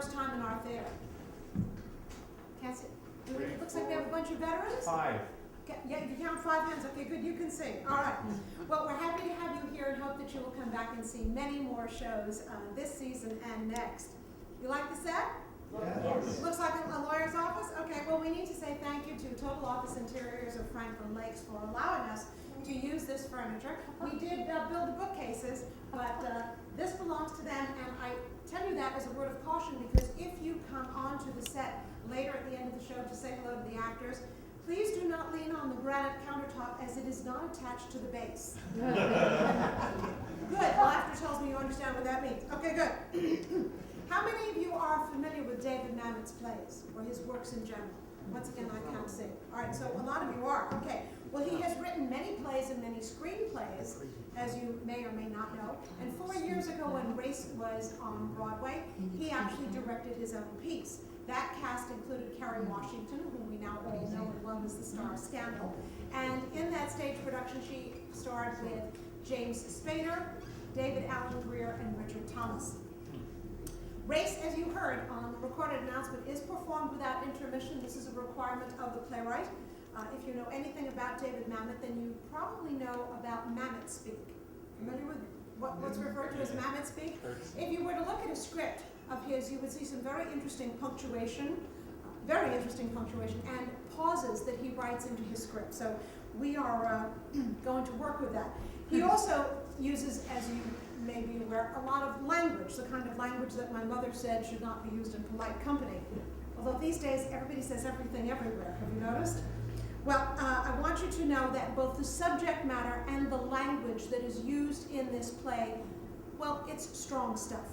first time in our theater? Can't see. It looks like we have a bunch of veterans. 5. Yeah, you count 5 hands. Okay, good, you can see. All right. Well, we're happy to have you here and hope that you will come back and see many more shows this season and next. You like the set? Yes. Looks like a lawyer's office? Okay, well, we need to say thank you to Total Office Interiors of Franklin Lakes for allowing us to use this furniture. We did build the bookcases, but this belongs to them, and I tell you that as a word of caution because if you come onto the set later at the end of the show to say hello to the actors, please do not lean on the granite countertop as it is not attached to the base. Good, laughter tells me you understand what that means. Okay, good. How many of you are familiar with David Mamet's plays or his works in general? Once again, I can't see. All right, so a lot of you are. Okay. Well, he has written many plays and many screenplays, as you may or may not know. And 4 years ago when Race was on Broadway, he actually directed his own piece. That cast included Kerry Washington, whom we now all know and love as the star of Scandal. And in that stage production, she starred with James Spader, David Allen Greer, and Richard Thomas. Race, as you heard on the recorded announcement, is performed without intermission. This is a requirement of the playwright. If you know anything about David Mamet, then you probably know about Mamet speak. Familiar with what's referred to as Mamet speak? If you were to look at a script of his, you would see some very interesting punctuation, and pauses that he writes into his script. So we are going to work with that. He also uses, as you may be aware, a lot of language, the kind of language that my mother said should not be used in polite company. Although these days everybody says everything everywhere. Have you noticed? Well, I want you to know that both the subject matter and the language that is used in this play, well, it's strong stuff.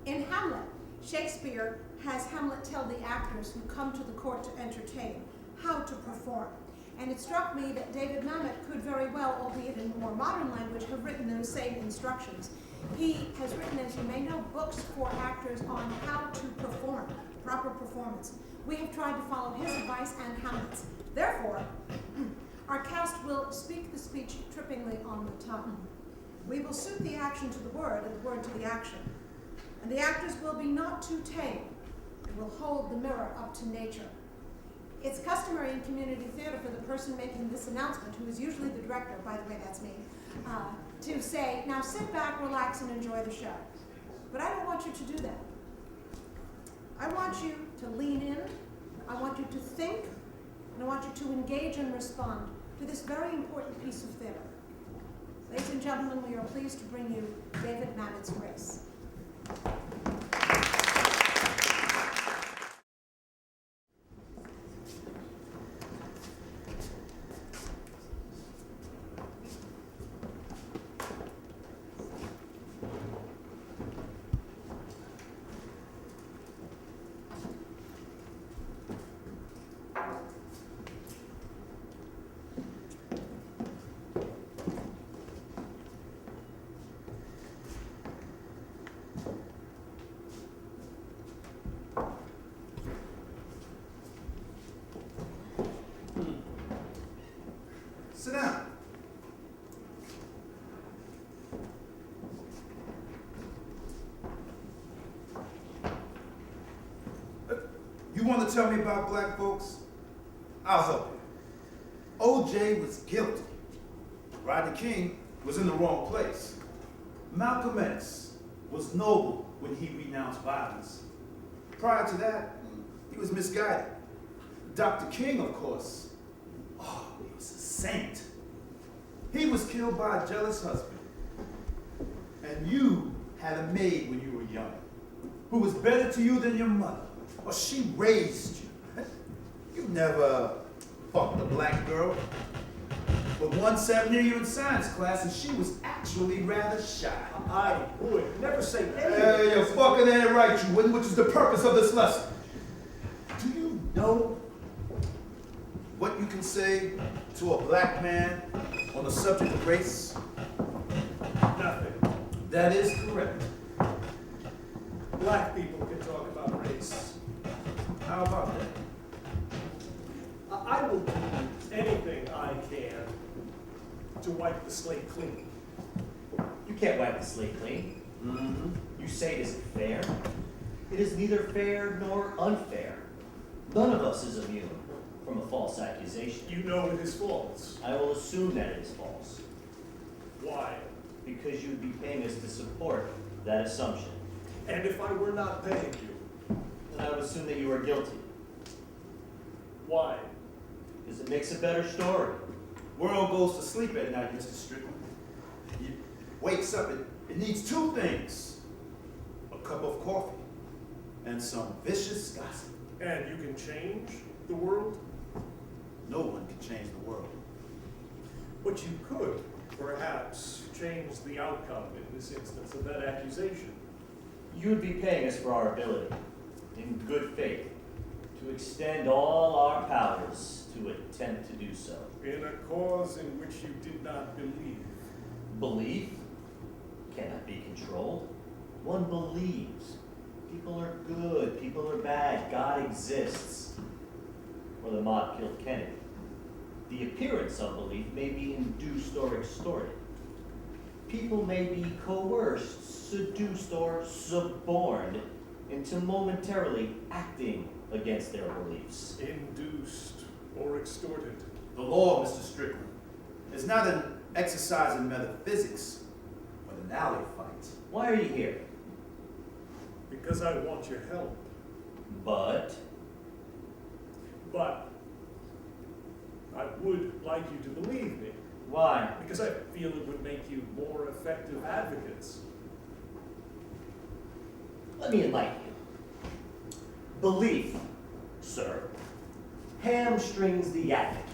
In Hamlet, Shakespeare has Hamlet tell the actors who come to the court to entertain how to perform. And it struck me that David Mamet could very well, albeit in more modern language, have written those same instructions. He has written, as you may know, books for actors on how to perform, proper performance. We have tried to follow his advice and Hamlet's. Therefore, our cast will speak the speech trippingly on the tongue. We will suit the action to the word and the word to the action. And the actors will be not too tame and will hold the mirror up to nature. It's customary in community theater for the person making this announcement, who is usually the director, by the way, that's me, to say, now sit back, relax, and enjoy the show. But I don't want you to do that. I want you to lean in, I want you to think, and I want you to engage and respond to this very important piece of theater. Ladies and gentlemen, we are pleased to bring you David Mamet's Race. Sit down. You want to tell me about black folks? I'll help you. O.J. was guilty. Rodney King was in the wrong place. Malcolm X was noble when he renounced violence. Prior to that, he was misguided. Dr. King, of course, he was a saint. He was killed by a jealous husband. And you had a maid when you were young, who was better to you than your mother, or she raised you. You never fucked a black girl. But one sat near you in science class, and she was actually rather shy. I would never say anything. Hey, you fucking ain't right, you wouldn't, which is the purpose of this lesson. Do you know what you can say to a black man on the subject of race? Nothing. That is correct. Black people can talk about race. How about that? I will do anything I can to wipe the slate clean. You can't wipe the slate clean. Mm-hmm. You say it isn't fair. It is neither fair nor unfair. None of us is immune from a false accusation. You know it is false. I will assume that it is false, Why? because you would be paying us to support that assumption. And if I were not paying you, Then I would assume that you are guilty, why? because it makes a better story. World goes to sleep at night, Mr. Strickland. He wakes up, it needs two things. A cup of coffee and some vicious gossip. And you can change the world? No one can change the world. But you could, perhaps, change the outcome in this instance of that accusation. You would be paying us for our ability, in good faith, to extend all our powers to attempt to do so. In a cause in which you did not believe. Belief cannot be controlled. One believes. People are good, people are bad, God exists. Or the mob killed Kennedy. The appearance of belief may be induced or extorted. People may be coerced, seduced, or suborned into momentarily acting against their beliefs. Induced or extorted. The law, Mr. Strickland, is not an exercise in metaphysics, but an alley fight. Why are you here? Because I want your help. But But I would like you to believe me. why? Because I feel it would make you more effective advocates. Let me enlighten you. Belief, sir, hamstrings the advocate,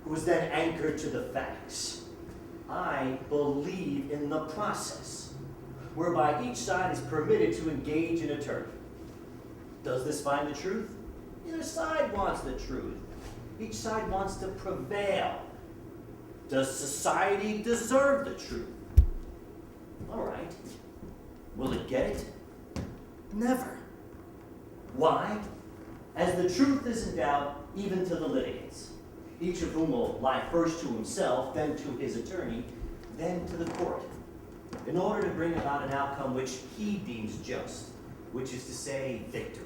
who is then anchored to the facts. I believe in the process, whereby each side is permitted to engage an attorney. Does this find the truth? Neither side wants the truth. Each side wants to prevail. Does society deserve the truth? All right. Will it get it? Never. Why? As the truth is in doubt, even to the litigants, each of whom will lie first to himself, then to his attorney, then to the court, in order to bring about an outcome which he deems just, which is to say, victory.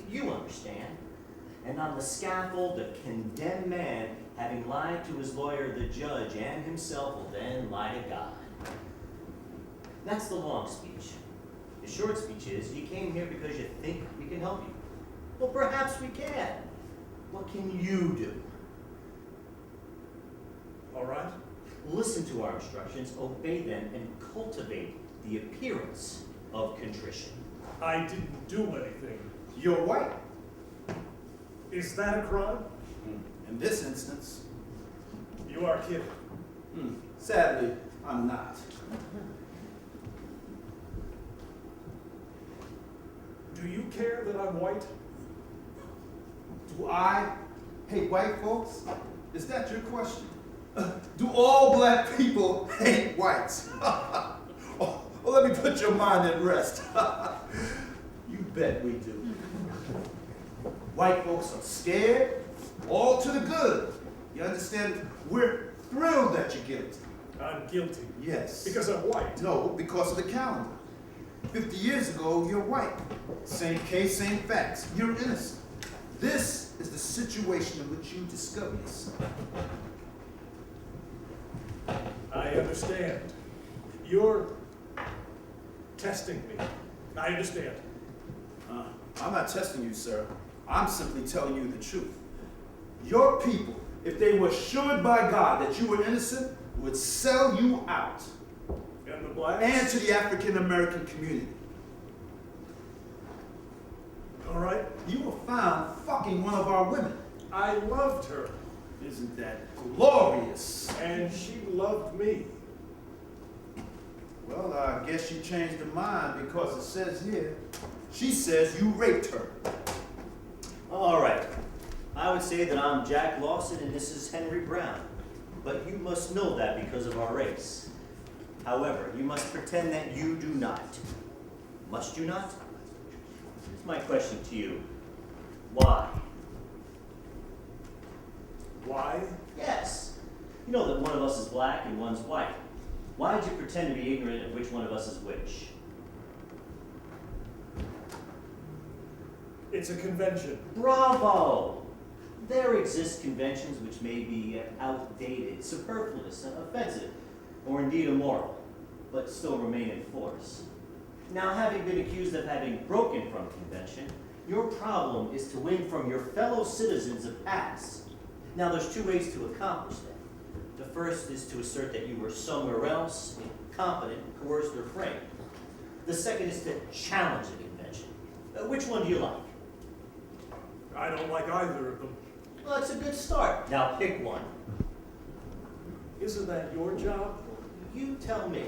You understand. And on the scaffold, the condemned man, having lied to his lawyer, the judge, and himself, will then lie to God. That's the long speech. The short speech is, you came here because you think we can help you. Well, perhaps we can. What can you do? All right? Listen to our instructions, obey them, and cultivate the appearance of contrition. I didn't do anything. You're white. Is that a crime? In this instance, You are kidding. sadly, I'm not. Do you care that I'm white? Do I hate white folks? Is that your question? Do all black people hate whites? Oh, well, let me put your mind at rest. You bet we do. White folks are scared, all to the good. You understand? We're thrilled that you're guilty. I'm guilty. Yes. Because I'm white. No, because of the calendar. 50 years ago, you're white. Same case, same facts. You're innocent. This is the situation in which you discover yourself. I understand. You're testing me. I understand. I'm not testing you, sir. I'm simply telling you the truth. Your people, if they were assured by God that you were innocent, would sell you out. And the blacks? And to the African American community. All right. You were found fucking one of our women. I loved her. Isn't that glorious? And she loved me. Well, I guess you changed her mind because it says here, she says you raped her. All right. I would say that I'm Jack Lawson and this is Henry Brown. But you must know that because of our race. However, you must pretend that you do not. Must you not? Here's my question to you. Why? Why? Yes. You know that one of us is black and one's white. Why did you pretend to be ignorant of which one of us is which? It's a convention. Bravo! There exist conventions which may be outdated, superfluous, offensive, or indeed immoral, but still remain in force. Now, having been accused of having broken from convention, your problem is to win from your fellow citizens a pass. Now, there's two ways to accomplish that. The first is to assert that you were somewhere else, incompetent, coerced, or framed. The second is to challenge the convention. Which one do you like? I don't like either of them. Well, that's a good start. Now pick one. Isn't that your job? You tell me.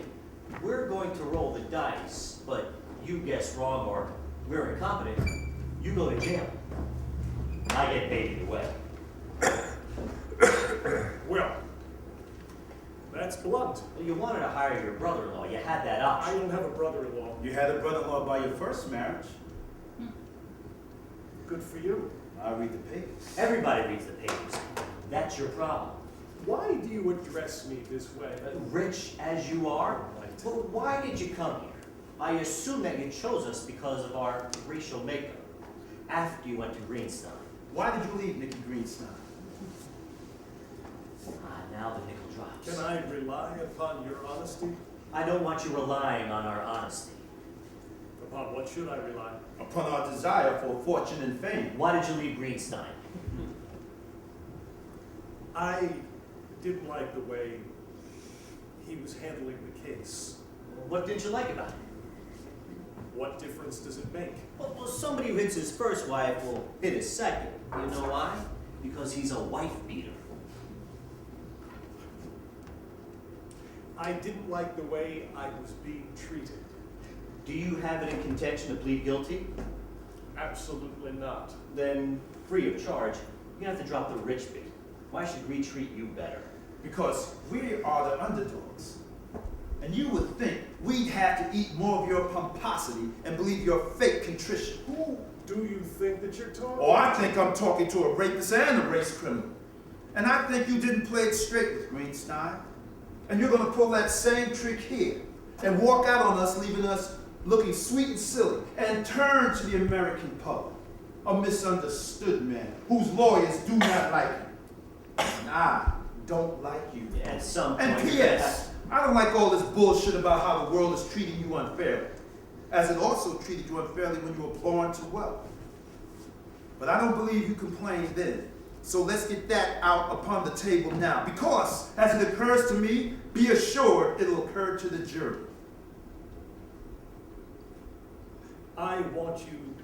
We're going to roll the dice, but you guess wrong or we're incompetent. You go to jail. I get paid either way. Well, that's blunt. Well, you wanted to hire your brother-in-law. You had that I option. don't have a brother-in-law. You had a brother-in-law by your first marriage. Good for you. I read the papers. Everybody reads the papers. That's your problem. Why do you address me this way? Rich as you are, Right. well, why did you come here? I assume that you chose us because of our racial makeup. After you went to Greenstein. Why did you leave Nicky Greenstein? Now the nickel drops. Can I rely upon your honesty? I don't want you relying on our honesty. Upon what should I rely? Upon our desire for fortune and fame. Why did you leave Greenstein? I didn't like the way he was handling the case. What didn't you like about it? What difference does it make? Well, somebody who hits his first wife will hit his second. You know why? Because he's a wife beater. I didn't like the way I was being treated. Do you have it in contention to plead guilty? Absolutely not. Then, free of charge, you have to drop the rich bit. Why should we treat you better? Because we are the underdogs. And you would think we'd have to eat more of your pomposity and believe your fake contrition. Who do you think that you're talking Oh, I think I'm talking to a rapist and a race criminal. And I think you didn't play it straight with Greenstein. And you're going to pull that same trick here and walk out on us, leaving us looking sweet and silly, and turn to the American public, a misunderstood man whose lawyers do not like you. And I don't like you. At some point. And P.S. I don't like all this bullshit about how the world is treating you unfairly, as it also treated you unfairly when you were born to wealth. But I don't believe you complained then. So let's get that out upon the table now, because as it occurs to me, be assured it'll occur to the jury. I want you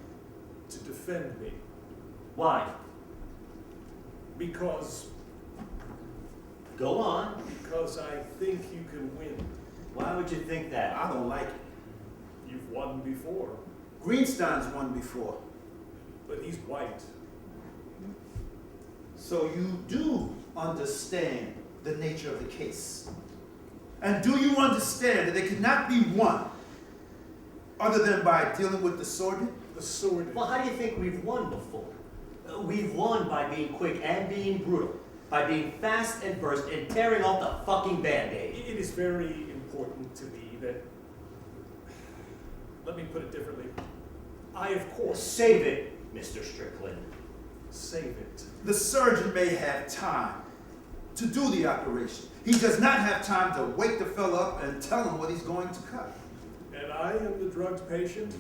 to defend me Why? because Go on. I think you can win. Why would you think that? I don't like it. You've won before, Greenstein's won before. but he's white. So you do understand the nature of the case. And do you understand that it cannot be won other than by dealing with the sordid? The sword. Well, how do you think we've won before? We've won by being quick and being brutal. By being fast and first and tearing off the fucking Band-Aid. It is very important to me that, let me put it differently, I of course Save it, Mr. Strickland. save it. The surgeon may have time to do the operation. He does not have time to wake the fella up and tell him what he's going to cut. And I am the drugged patient?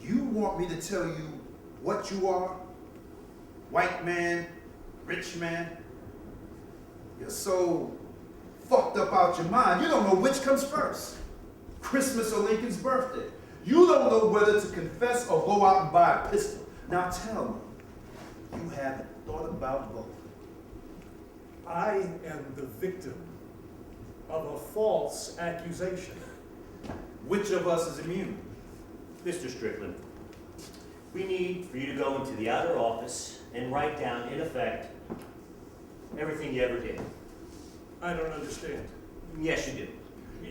You want me to tell you what you are? White man, rich man? You're so fucked up out your mind, you don't know which comes first. Christmas or Lincoln's birthday. You don't know whether to confess or go out and buy a pistol. Now tell me, you haven't thought about both. I am the victim of a false accusation. Which of us is immune? Mr. Strickland, we need for you to go into the outer office and write down, in effect, everything you ever did. I don't understand. Yes, you do.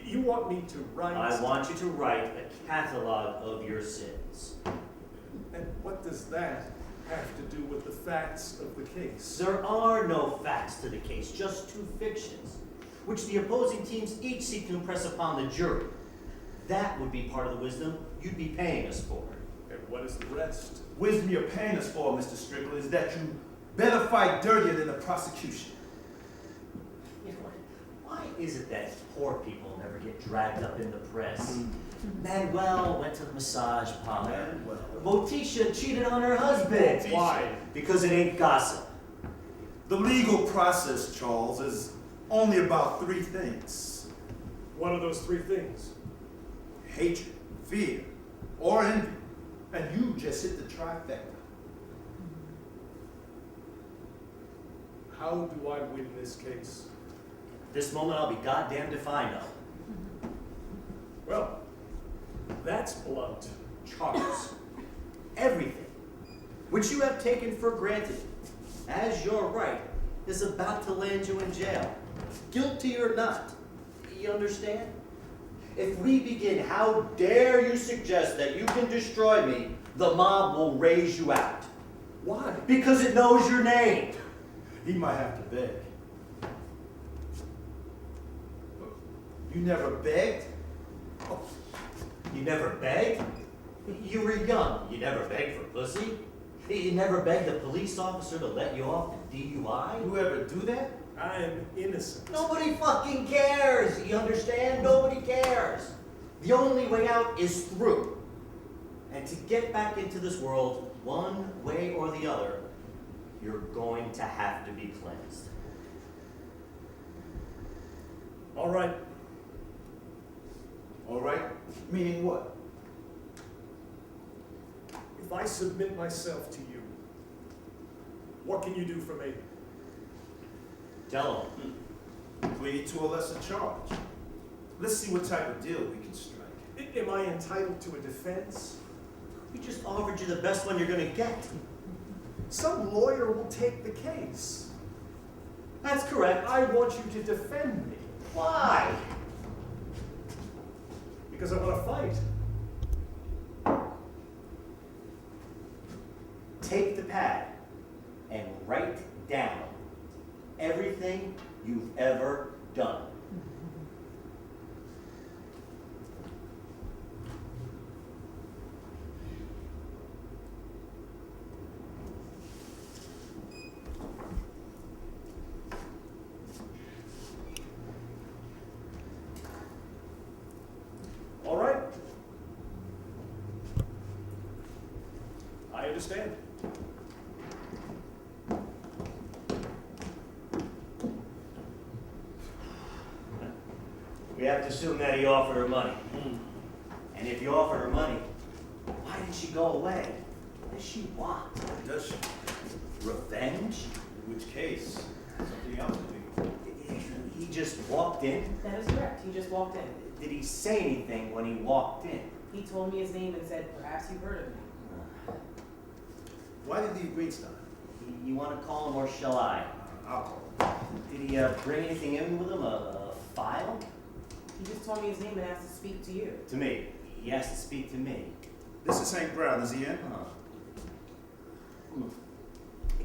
You want me to write? I want you to write a catalog of your sins. And what does that have to do with the facts of the case? There are no facts to the case, just two fictions, which the opposing teams each seek to impress upon the jury. That would be part of the wisdom you'd be paying us for. what is the rest? Wisdom you're paying us for, Mr. Strickland, is that you better fight dirtier than the prosecution. You know, why is it that poor people never get dragged up in the press? Manuel went to the massage parlor. Motisha cheated on her husband. Why? Because it ain't gossip. The legal process, Charles, is only about 3 things. What are those 3 things? Hatred, fear, or envy. And you just hit the trifecta. How do I win this case? This moment I'll be goddamned if I know. Well, that's blunt. Charles, everything which you have taken for granted as your right is about to land you in jail, guilty or not. You understand? If we begin, how dare you suggest that you can destroy me, the mob will raise you out. Why? Because it knows your name. He might have to beg. You never begged? Oh, you never begged? You were young. You never begged for pussy. You never begged a police officer to let you off the DUI. You ever do that? I am innocent. Nobody fucking cares. You understand? Nobody cares. The only way out is through. And to get back into this world, one way or the other, you're going to have to be cleansed. All right. All right? Meaning what? If I submit myself to you, what can you do for me? Tell him. Plead to a lesser charge. Let's see what type of deal we can strike. Am I entitled to a defense? We just offered you the best one you're going to get. Some lawyer will take the case. That's correct. I want you to defend me Why? because I want to fight. Take the pad and write down everything you've ever done. All right. I understand. We have to assume that he offered her money. And if he offered her money, why did she go away? What does she want? Does she? Revenge? In which case, something else would be. He just walked in? That is correct. He just walked in. Did he say anything when he walked in? He told me his name and said, perhaps you've heard of me. Why did he leave Greenstein? You want to call him or shall I? I'll call him. Did he bring anything in with him? A file? He just told me his name and asked to speak to you. To me. He has to speak to me. This is St. Brown. Is he in?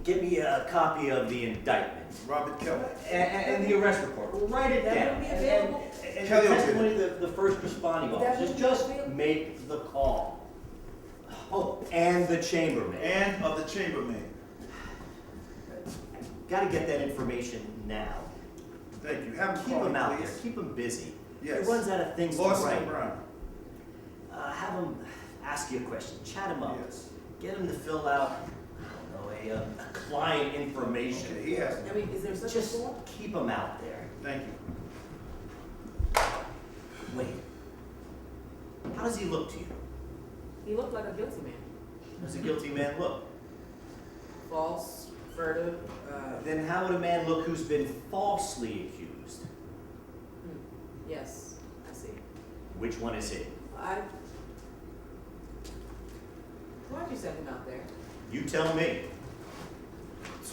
Give me a copy of the indictment. Robert Kelly. And the arrest report. Write it That down. will be available. And Kelly the will do testimony of the first responding That officers. will be Just available. make the call. Oh, and the chambermaid. And of the chambermaid. Gotta get that information now. Thank you. Have him Keep call him me, out there. please. Keep him busy. Yes. He runs out of things to Lawson write. and Brown. Have him ask you a question. Chat him up. Yes. Get him to fill out, I don't know, a client information. Okay, he has I mean, is there such a Just form? keep him out there. Thank you. Wait. How does he look to you? He looked like a guilty man. How does a guilty man look? False, furtive, Then how would a man look who's been falsely accused? yes, I see. Which one is it? Why'd you send him out there? You tell me.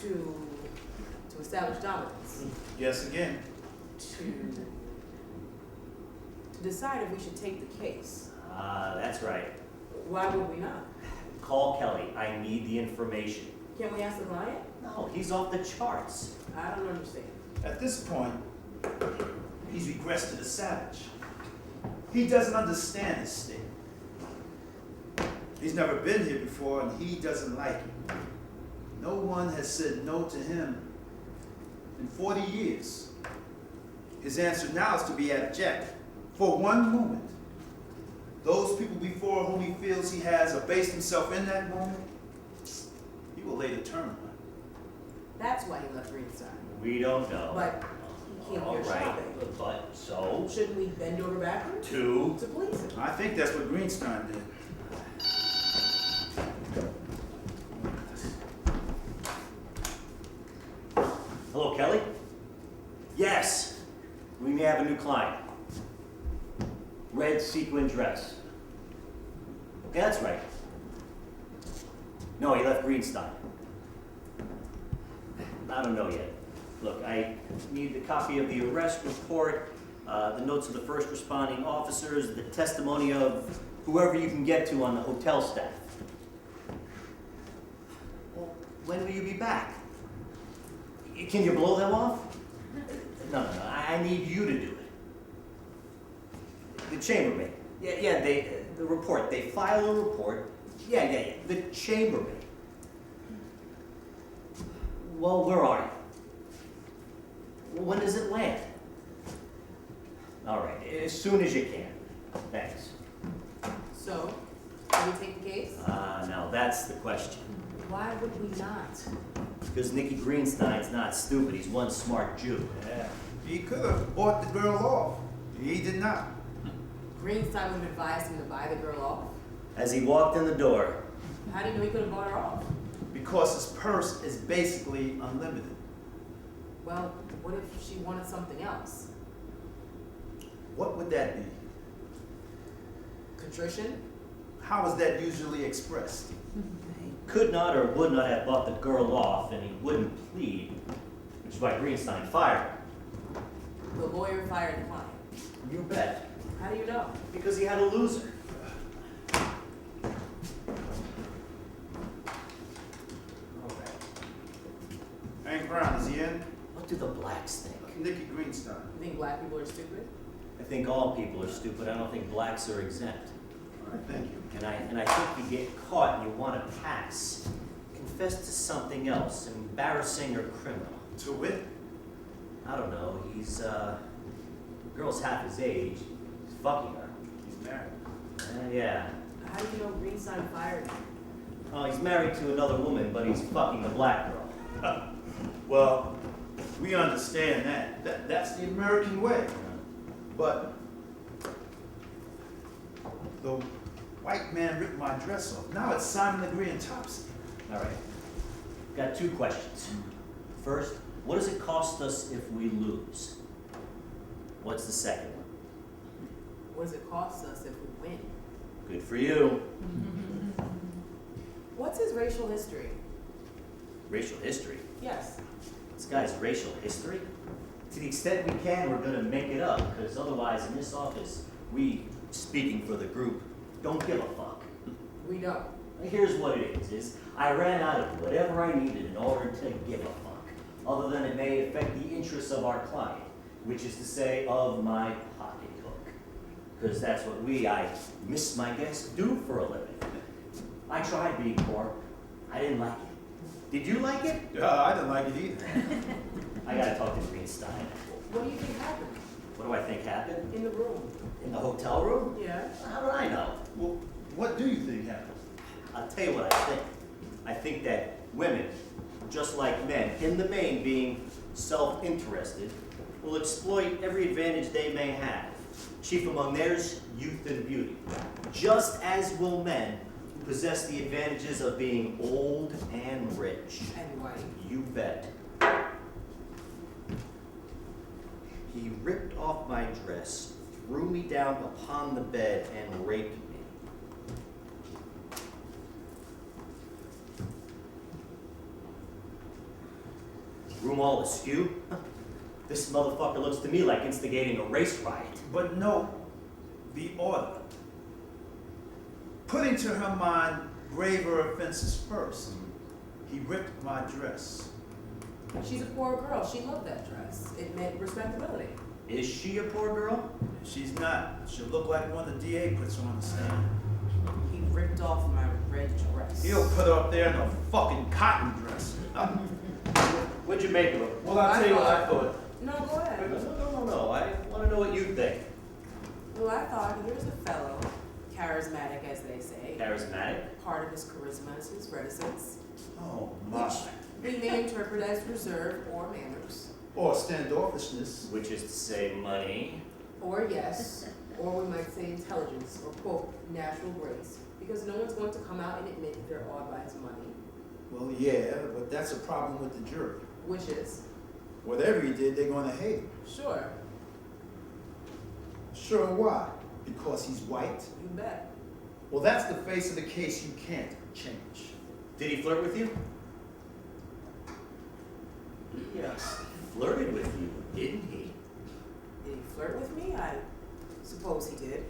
To establish dominance. Yes, again. To decide if we should take the case. That's right. Why would we not? Call Kelly. I need the information. Can we ask the client? No, he's off the charts. I don't understand. At this point, he's regressed to the savage. He doesn't understand his state. He's never been here before and he doesn't like it. No one has said no to him in 40 years. His answer now is to be abject for one moment. Those people before whom he feels he has abased himself in that moment, he will later turn on. That's why he left Greenstein. We don't know. But he came All here right, shopping. but so? Shouldn't we bend over backwards? Two. To please him. I think that's what Greenstein did. Hello, Kelly? Yes. We may have a new client. Red sequin dress. Yeah, that's right. No, he left Greenstein. I don't know yet. Look, I need the copy of the arrest report, the notes of the first responding officers, the testimony of whoever you can get to on the hotel staff. Well, when will you be back? Can you blow them off? No, I need you to do it. The chambermaid. Yeah, the report. They file a report. Yeah. The chambermaid. Well, where are you? When does it land? All right, as soon as you can. Thanks. So, will we take the case? Now that's the question. Why would we not? Because Nicky Greenstein's not stupid. He's one smart Jew. Yeah. He could have bought the girl off. He did not. Greenstein would have advised him to buy the girl off. As he walked in the door, How do you know he could have bought her off? Because his purse is basically unlimited. Well, what if she wanted something else? What would that be? Contrition? How is that usually expressed? he could not or would not have bought the girl off, and he wouldn't plead, which is why Greenstein fired him. The lawyer fired the client. You bet. How do you know? Because he had a loser. Hank Brown, is he in? What do the blacks think? Nicky Greenstein. You think black people are stupid? I think all people are stupid. I don't think blacks are exempt. All right, thank you. And I think you get caught and you want to pass. Confess to something else, embarrassing or criminal. To wit? I don't know. He's, girl's half his age. He's fucking her. He's married. Yeah. How do you know Greenstein fired him? Oh, he's married to another woman, but he's fucking a black girl. Well, we understand that. That's the American way. But the white man ripped my dress off. Now it's Simon Legree and Topsy. All right. Got two questions. First, what does it cost us if we lose? What's the second one? What does it cost us if we win? Good for you. What's his racial history? Racial history. Yes. This guy's racial history? To the extent we can, we're gonna make it up, because otherwise in this office, we, speaking for the group, don't give a fuck. We don't. Here's what it is I ran out of whatever I needed in order to give a fuck, other than it may affect the interests of our client, which is to say, of my pocketbook. Because that's what I miss my guests, do for a living. I tried being poor. I didn't like it. Did you like it? I didn't like it either. I gotta talk to Greenstein. What do you think happened? What do I think happened? In the room. In the hotel room? Yeah. How do I know? Well, what do you think happened? I'll tell you what I think. I think that women, just like men, in the main being self-interested, will exploit every advantage they may have. Chief among theirs, youth and beauty. Just as will men who possess the advantages of being old and rich. And white. You bet. He ripped off my dress, threw me down upon the bed, and raped me. Room all askew? This motherfucker looks to me like instigating a race riot. But no, the order. Putting to her mind graver offenses first. He ripped my dress. She's a poor girl. She loved that dress. It meant respectability. Is she a poor girl? She's not. She'll look like one the DA puts on the stand. He ripped off my red dress. He'll put her up there in a fucking cotton dress. What'd you make of her? Well, I'll tell you what I thought. No, go ahead. No. I want to know what you think. Well, I thought here's a fellow, charismatic as they say. Charismatic? Part of his charisma is his reticence, Oh, my. which we may interpret as reserve or manners. Or standoffishness. Which is to say money. Or yes, or we might say intelligence, or quote, natural grace. Because no one's going to come out and admit that they're awed by his money. Well, yeah, but that's a problem with the jury. Which is, Whatever he did, they're going to hate him. sure, Sure, why? Because he's white? you bet. Well, that's the face of the case you can't change. Did he flirt with you? Yes. Flirted with you, didn't he? Did he flirt with me? I suppose he did.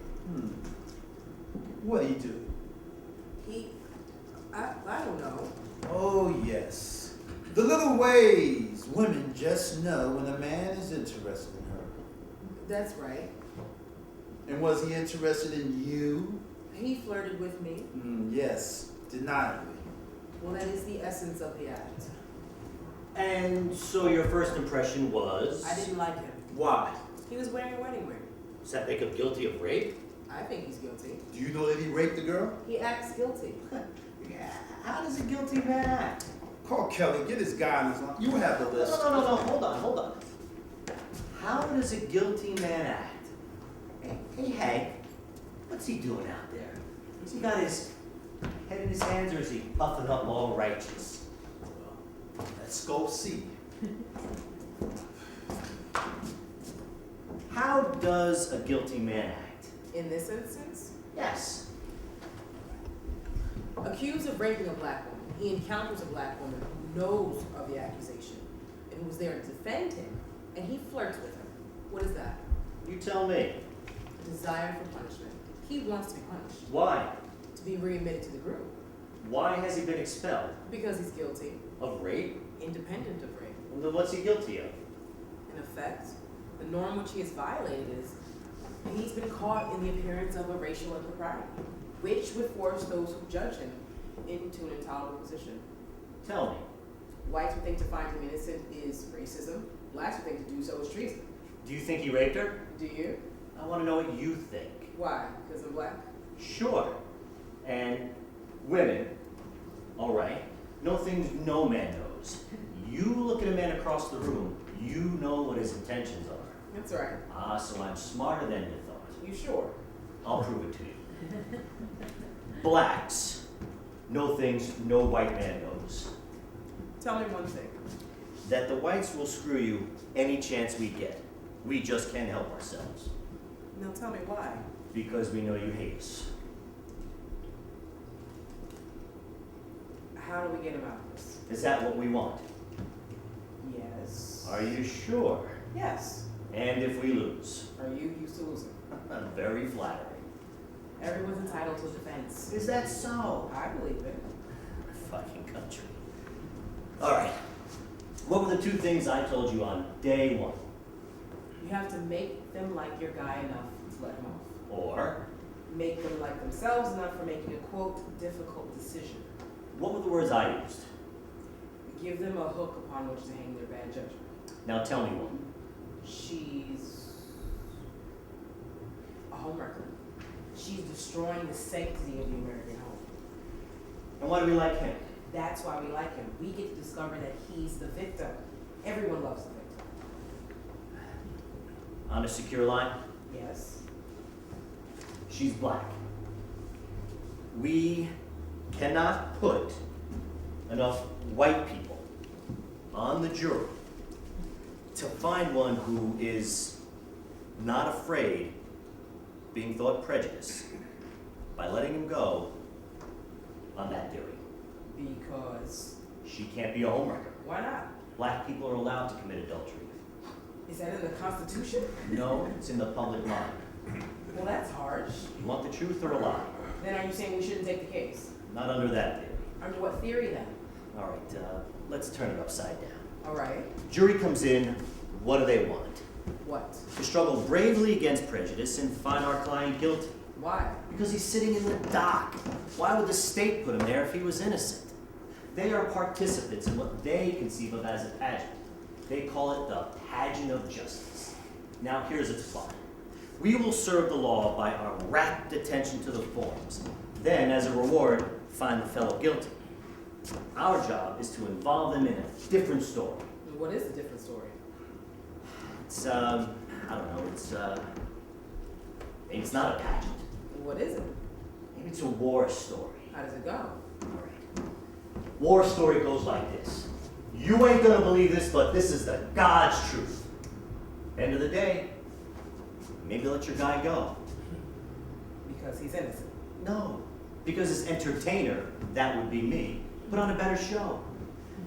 What'd he do? I don't know. Oh, yes. The little ways women just know when a man is interested in her. That's right. And was he interested in you? He flirted with me. Yes, deniably. Well, that is the essence of the act. And so your first impression was? I didn't like him. Why? He was wearing a wedding ring. Does that make him guilty of rape? I think he's guilty. Do you know that he raped the girl? He acts guilty. How does a guilty man act? Call Kelly, get this guy on his line. You have the list. No, hold on. How does a guilty man act? Hey, Hank, what's he doing out there? Has he got his head in his hands or is he puffing up all righteous? Let's go see. How does a guilty man act? In this instance, Yes. accused of raping a black woman, he encounters a black woman who knows of the accusation and who was there to defend him, and he flirts with her. What is that? You tell me. A desire for punishment. He wants to be punished, Why? to be readmitted to the group, Why has he been expelled? because he's guilty, Of rape? independent of rape. Well, then what's he guilty of? In effect, the norm which he has violated is he's been caught in the appearance of a racial impropriety, which would force those who judge him into an intolerable position. Tell me. Whites would think to find him innocent is racism. Blacks would think to do so is treason. Do you think he raped her? Do you? I want to know what you think. Why? Because I'm black? Sure. And women, all right, know things no man knows. You look at a man across the room, you know what his intentions are. That's right. Ah, so I'm smarter than you thought. You sure? I'll prove it to you. Blacks know things no white man knows. Tell me one thing. That the whites will screw you any chance we get. We just can't help ourselves. Now tell me why. Because we know you hate us. How do we get him out of this? Is that what we want? Yes. Are you sure? Yes. And if we lose? Are you used to losing? Very flattering. Everyone's entitled to defense. Is that so? I believe it. Fucking country. All right. What were the two things I told you on day one? You have to make them like your guy enough to let him off. Or, Make them like themselves enough for making a, quote, difficult decision. what were the words I used? Give them a hook upon which to hang their bad judgment. Now tell me one. She's a homewrecker. She's destroying the sanctity of the American home. And why do we like him? That's why we like him. We get to discover that he's the victim. Everyone loves the victim. On a secure line? Yes. She's black. We cannot put enough white people on the jury to find one who is not afraid of being thought prejudiced by letting him go on that theory. Because She can't be a homewrecker. why not? Black people are allowed to commit adultery. Is that in the Constitution? No, it's in the public mind. Well, that's harsh. You want the truth or a lie? Then are you saying we shouldn't take the case? Not under that theory. Under what theory then? All right, let's turn it upside down. All right. Jury comes in, what do they want? What? To struggle bravely against prejudice and find our client guilty. Why? Because he's sitting in the dock. Why would the state put him there if he was innocent? They are participants in what they conceive of as a pageant. They call it the pageant of justice. Now here's its plot. We will serve the law by our rapt attention to the forms. Then, as a reward, find the fellow guilty. Our job is to involve them in a different story. What is the different story? It's, I don't know, maybe it's not a pageant. What is it? Maybe it's a war story. How does it go? Alright. War story goes like this. You ain't gonna believe this, but this is the God's truth. End of the day, maybe let your guy go. Because he's innocent. No, because as entertainer, that would be me. Put on a better show.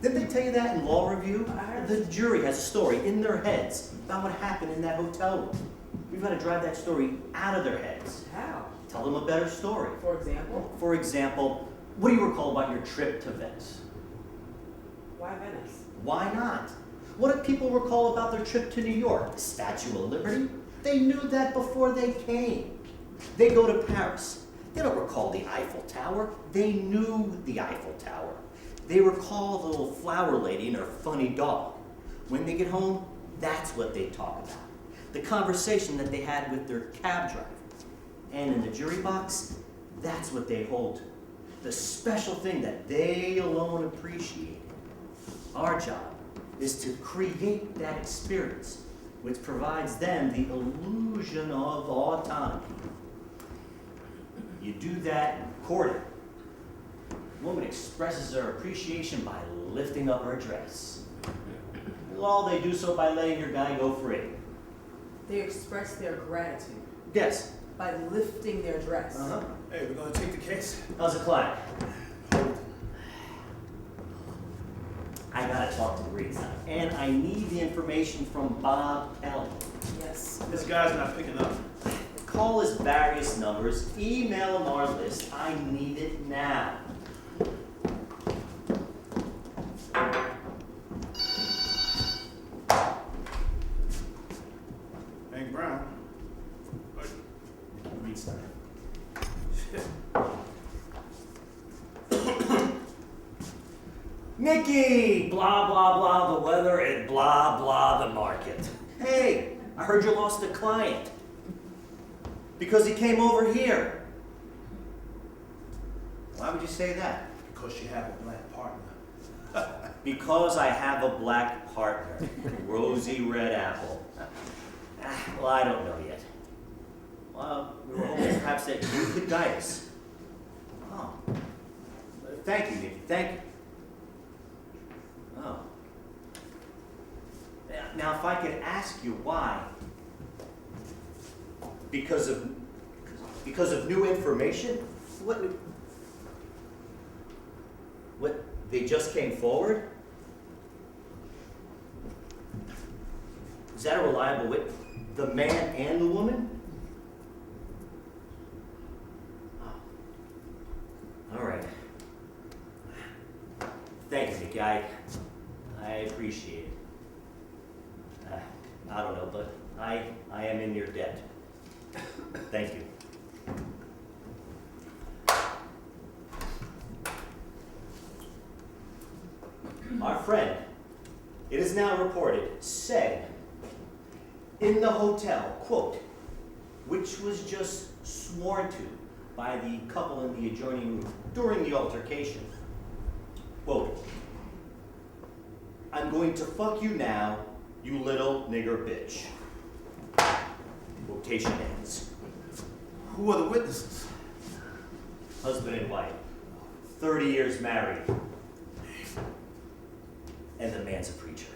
Didn't they tell you that in law review? I heard. The jury has a story in their heads about what happened in that hotel room. We've got to drive that story out of their heads. How? Tell them a better story. For example? For example, what do you recall about your trip to Venice? Why Venice? Why not? What do people recall about their trip to New York? The Statue of Liberty? They knew that before they came. They go to Paris. They don't recall the Eiffel Tower. They knew the Eiffel Tower. They recall the little flower lady and her funny dog. When they get home, that's what they talk about. The conversation that they had with their cab driver. And in the jury box, that's what they hold to. The special thing that they alone appreciate. Our job is to create that experience, which provides them the illusion of autonomy. You do that in court. A woman expresses her appreciation by lifting up her dress. Well, they do so by letting your guy go free. They express their gratitude Yes. by lifting their dress. Uh-huh. Hey, we're gonna take the case. How's the client? I gotta talk to Reed, and I need the information from Bob Kelly. Yes. This guy's not picking up. Call his various numbers, email him our list. I need it now. Hank Brown. Reed's time. Mickey! Blah, blah, blah, the weather, and blah, blah, the market. Hey, I heard you lost a client. Because he came over here. Why would you say that? Because you have a black partner. Because I have a black partner. Rosy red apple. Well, I don't know yet. Well, we were hoping perhaps that you could guide us. Oh. Thank you, Mickey. Thank you. Oh. Now, if I could ask you why. Because of new information? What, they just came forward? Is that a reliable witness? The man and the woman? Oh. All right. Thank you, Mickey. I appreciate it. I don't know, but I am in your debt. Thank you. Our friend, it is now reported, said in the hotel, quote, which was just sworn to by the couple in the adjoining room during the altercation, quote, I'm going to fuck you now, you little nigger bitch. Quotation ends. Who are the witnesses? Husband and wife, 30 years married. And the man's a preacher.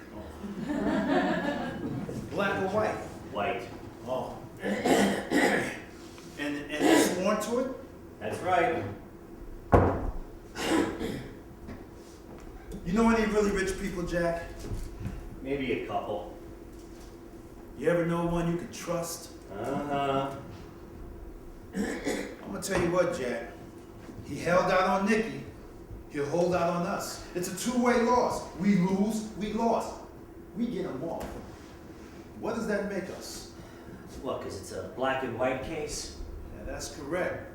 Black or white? White. Oh. And they sworn to it? That's right. You know any really rich people, Jack? Maybe a couple. You ever know one you can trust? Uh-huh. I'm gonna tell you what, Jack. He held out on Nikki. He'll hold out on us. It's a two-way loss. We lose, we lost. We get them off. What does that make us? What, because it's a black and white case? That's correct.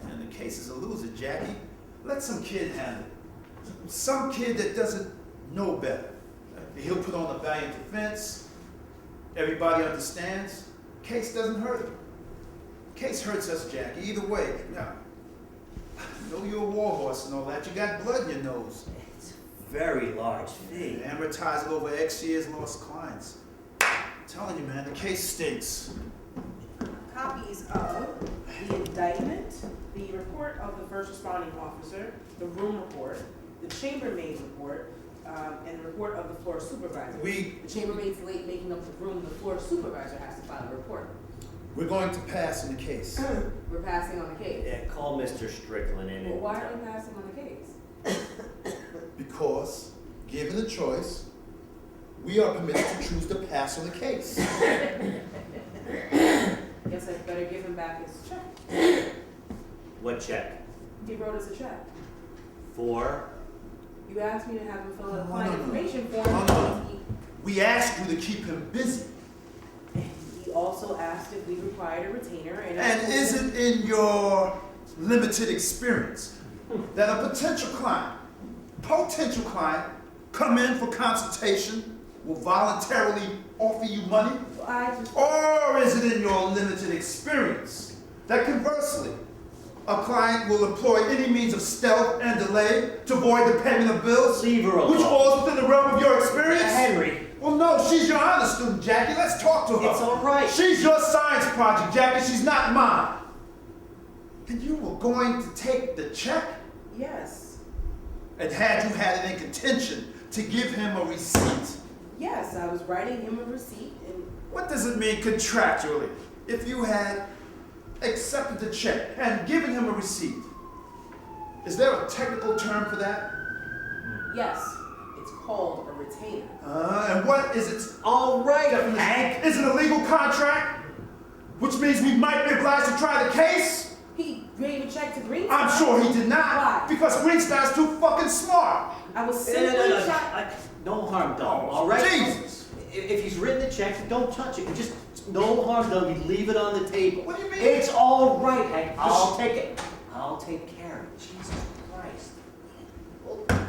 And the case is a loser, Jackie. Let some kid handle it. Some kid that doesn't know better. He'll put on a valiant defense. Everybody understands. Case doesn't hurt him. Case hurts us, Jackie, either way. Now, I know you're a war horse and all that. You got blood in your nose. It's a very large fee. You amortize it over X years, lost clients. I'm telling you, man, the case stinks. Copies of the indictment, the report of the first responding officer, the room report, the chambermaid report, and the report of the floor supervisor. The chambermaid's late making up the room, the floor supervisor has to file a report. We're going to pass on the case. We're passing on the case. Yeah, call Mr. Strickland in. Well, why are we passing on the case? Because, given the choice, we are permitted to choose to pass on the case. Guess I better give him back his check. What check? He wrote us a check. For? You asked me to have him fill out a No, client no, no. information form. No. We asked you to keep him busy. He also asked if we required a retainer. And is it in your limited experience that a potential client come in for consultation will voluntarily offer you money? Or is it in your limited experience that conversely, a client will employ any means of stealth and delay to avoid the payment of bills? Leave her alone. Which falls within the realm of your experience? Henry. Well, no, she's your honor student, Jackie. Let's talk to her. It's all right. She's your science project, Jackie. She's not mine. And you were going to take the check? Yes. And had you had it in contention to give him a receipt? Yes, I was writing him a receipt and What does it mean contractually? If you had accepted the check and given him a receipt, is there a technical term for that? yes, it's called a retainer. And what is its All right, definition? Hank. Is it a legal contract? Which means we might be obliged to try the case? He gave a check to Green. I'm sure he did not. Why? Because Greenstein's too fucking smart. I was simply trying. No harm done, all right? Jesus. If he's written the check, don't touch it. Just no harm done. We leave it on the table. What do you mean? It's all right, Hank. I'll take it. I'll take care of it. Jesus Christ.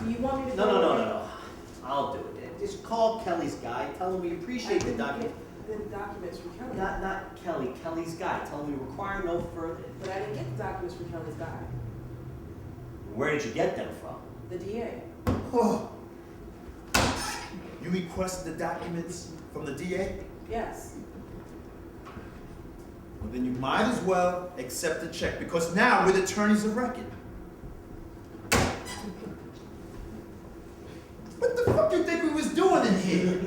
Do you want me to? No. I'll do it. Just call Kelly's guy. Tell him we appreciate the document. The documents from Kelly. Not Kelly. Kelly's guy. Tell him we require no further. But I didn't get the documents from Kelly's guy. Where did you get them from? The DA. Oh. You requested the documents from the DA? Yes. Well, then you might as well accept the check because now we're the attorneys of record. What the fuck you think we was doing in here?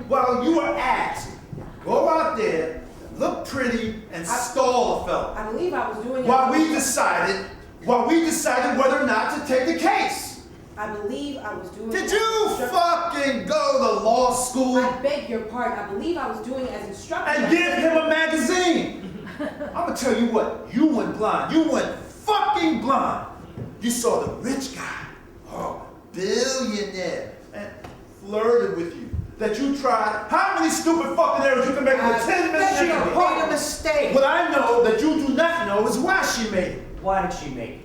Well, you were asked, go out there, look pretty, and stall a fella. I believe I was doing it. While we decided whether or not to take the case. I believe I was doing Did it. you fucking go to law school I beg your pardon. I believe I was doing it as instructed. and give him a magazine? I'm gonna tell you what, you went blind. You went fucking blind. You saw the rich guy, billionaire, and flirted with you. That you tried, how many stupid fucking errors you can make with 10 minutes? She made a mistake. What I know that you do not know is why she made it. Why did she make it?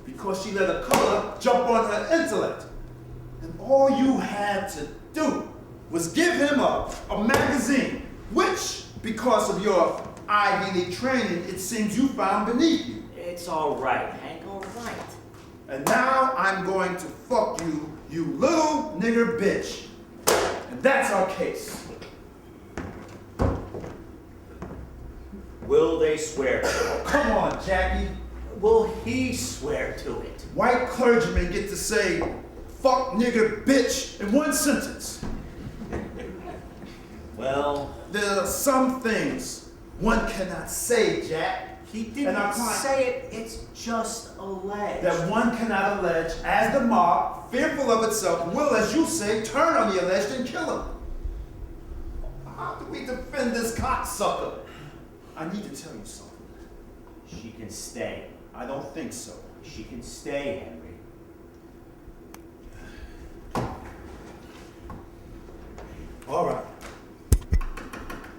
Because she let a color jump on her intellect. And all you had to do was give him a magazine, which, because of your Ivy League training, it seems you found beneath you. It's all right, Hank. All right. And now I'm going to fuck you, you little nigger bitch. And that's our case. Will they swear to it? Oh, come on, Jackie. Will he swear to it? White clergymen get to say, fuck nigger bitch in one sentence. Well, There are some things one cannot say, Jack. he didn't our client- say it. It's just alleged. That one cannot allege, as the mob, fearful of itself, will, as you say, turn on the alleged and kill him. How do we defend this cocksucker? I need to tell you something. She can stay. I don't think so. She can stay, Henry. All right.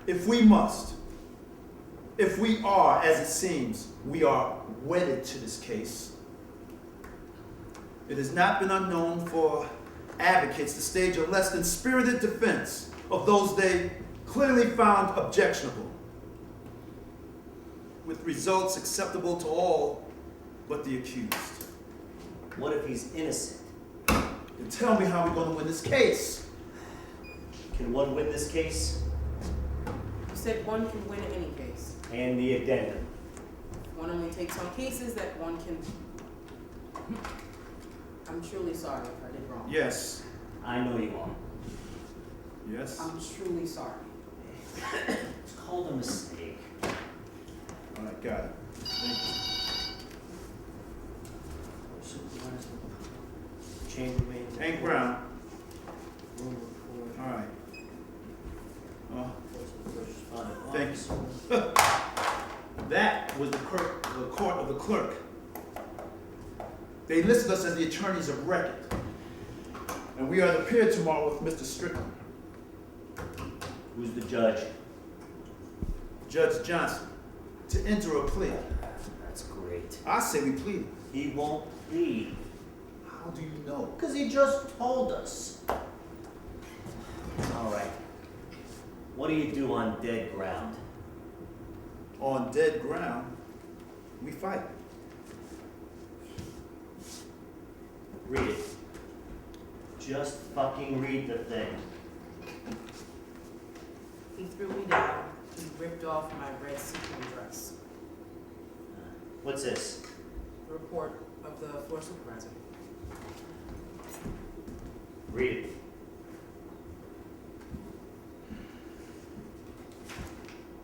If we must, If we are, as it seems, we are wedded to this case, it has not been unknown for advocates to stage a less than spirited defense of those they clearly found objectionable, with results acceptable to all but the accused. What if he's innocent? Then tell me how we're going to win this case. Can one win this case? You said one can win any case. And the addendum. One only takes on cases that one can. I'm truly sorry if I did wrong. Yes. I know you are. Yes. I'm truly sorry. It's called a mistake. All right, got it. Thank you. Chambermaid. Hank Brown. Room report. All right. Thank you. That was the court of the clerk. They listed us as the attorneys of record. And we are to appear tomorrow with Mr. Strickland. Who's the judge? Judge Johnson, to enter a plea. That's great. I say we plead. He won't plead. How do you know? Because he just told us. All right. What do you do on dead ground? On dead ground, we fight. Read it. Just fucking read the thing. He threw me down. He ripped off my red sequin dress. What's this? The report of the floor supervisor. Read it.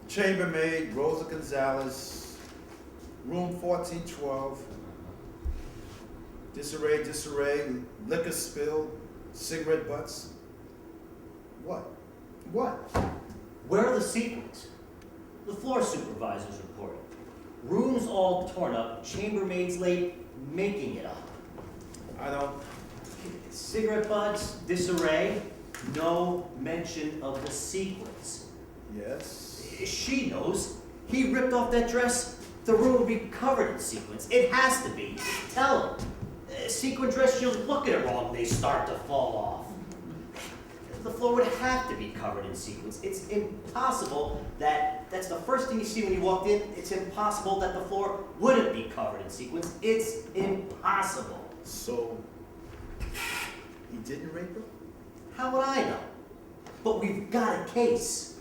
Chambermaid, Rosa Gonzalez, room 1412. Disarray, liquor spill, cigarette butts. What? Where are the sequins? The floor supervisor's report. Rooms all torn up, chambermaids late making it up. I don't. Cigarette butts, disarray, no mention of the sequins. Yes. She knows. He ripped off that dress, the room would be covered in sequins. It has to be. Tell him. Sequin dress, she'll look at it wrong, they start to fall off. The floor would have to be covered in sequins. It's impossible that's the first thing you see when you walked in. It's impossible that the floor wouldn't be covered in sequins. It's impossible. So, he didn't rape her? How would I know? But we've got a case.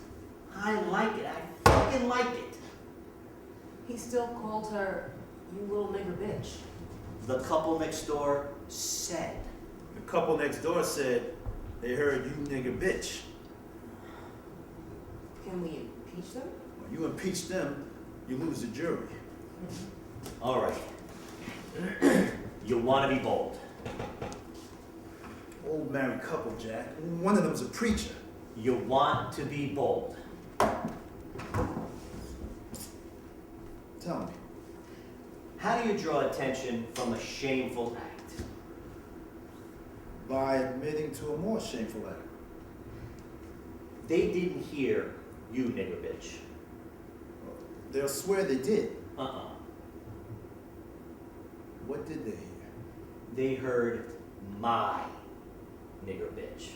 I like it. I fucking like it. He still called her, you little nigger bitch. The couple next door said. The couple next door said they heard you nigga bitch. Can we impeach them? When you impeach them, you lose the jury. All right. You want to be bold. Old married couple, Jack. One of them's a preacher. You want to be bold. Tell me. How do you draw attention from a shameful act? By admitting to a more shameful act. They didn't hear you nigger bitch. They'll swear they did. Uh-uh. What did they hear? They heard my nigger bitch.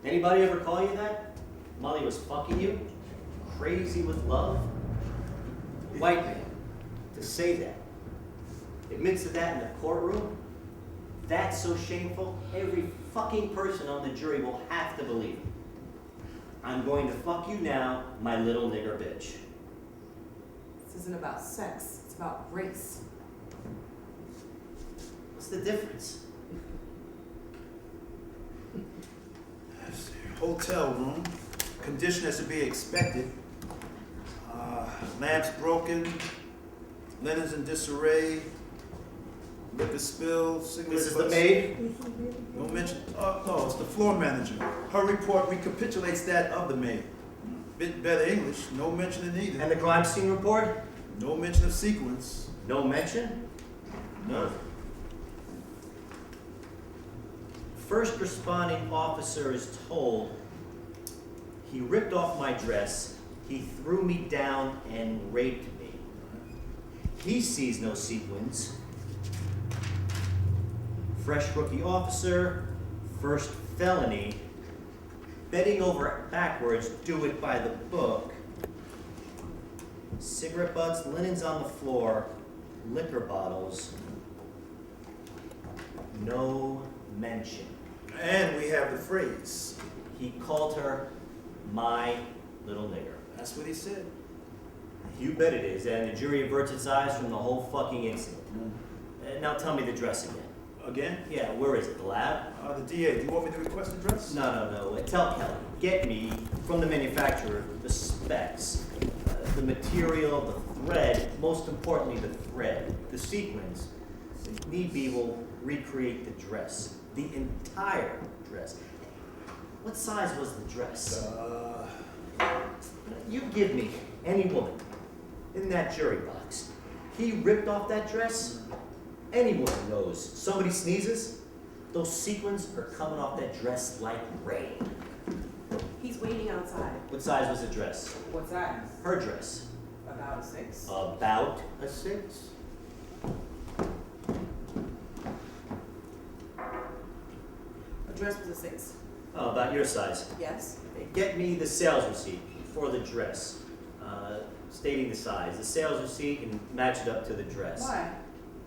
Anybody ever call you that? Molly was fucking you? Crazy with love? White man, to say that. Admits to that in the courtroom? That's so shameful, every fucking person on the jury will have to believe it. I'm going to fuck you now, my little nigger bitch. This isn't about sex, it's about race. What's the difference? Hotel room, condition as to be expected. Lamps broken, linens in disarray, liquor spill, cigarette This is the butts. maid? No mention. No, it's the floor manager. Her report recapitulates that of the maid. Bit better English. No mention of either. And the crime scene report? No mention of sequence. No mention? None. First responding officer is told he ripped off my dress He threw me down and raped me. He sees no sequins. Fresh rookie officer, first felony, bending over backwards, do it by the book. Cigarette butts, linens on the floor, liquor bottles. No mention. And we have the phrase. He called her my little nigger. That's what he said. You bet it is, and the jury averts its eyes from the whole fucking incident. Now tell me the dress again. Again? Yeah, where is it? The lab? The DA, do you want me to request the dress? No. Tell Kelly, get me from the manufacturer the specs, the material, the thread, most importantly the thread, the sequins. If need be, we'll recreate the dress, the entire dress. What size was the dress? You give me any woman in that jury box. He ripped off that dress. Any woman knows. Somebody sneezes, those sequins are coming off that dress like rain. He's waiting outside. What size was the dress? What size? Her dress. About a 6. About a 6. A dress was a 6. Oh, about your size. Yes. Get me the sales receipt for the dress, stating the size. The sales receipt and match it up to the dress. Why?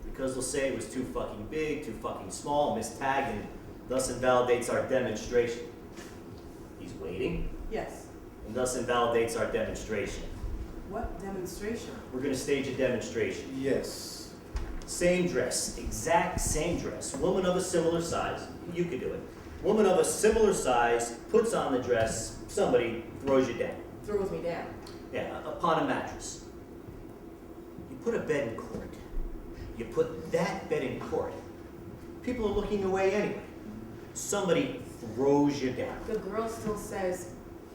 Because they'll say it was too fucking big, too fucking small, mistagged, and thus invalidates our demonstration. He's waiting, Yes. and thus invalidates our demonstration. What demonstration? We're gonna stage a demonstration. Yes. Same dress, exact same dress. Woman of a similar size, you could do it. Woman of a similar size puts on the dress, somebody throws you down. Throws me down. Yeah, upon a mattress. You put a bed in court. You put that bed in court. People are looking away anyway. Somebody throws you down. The girl still says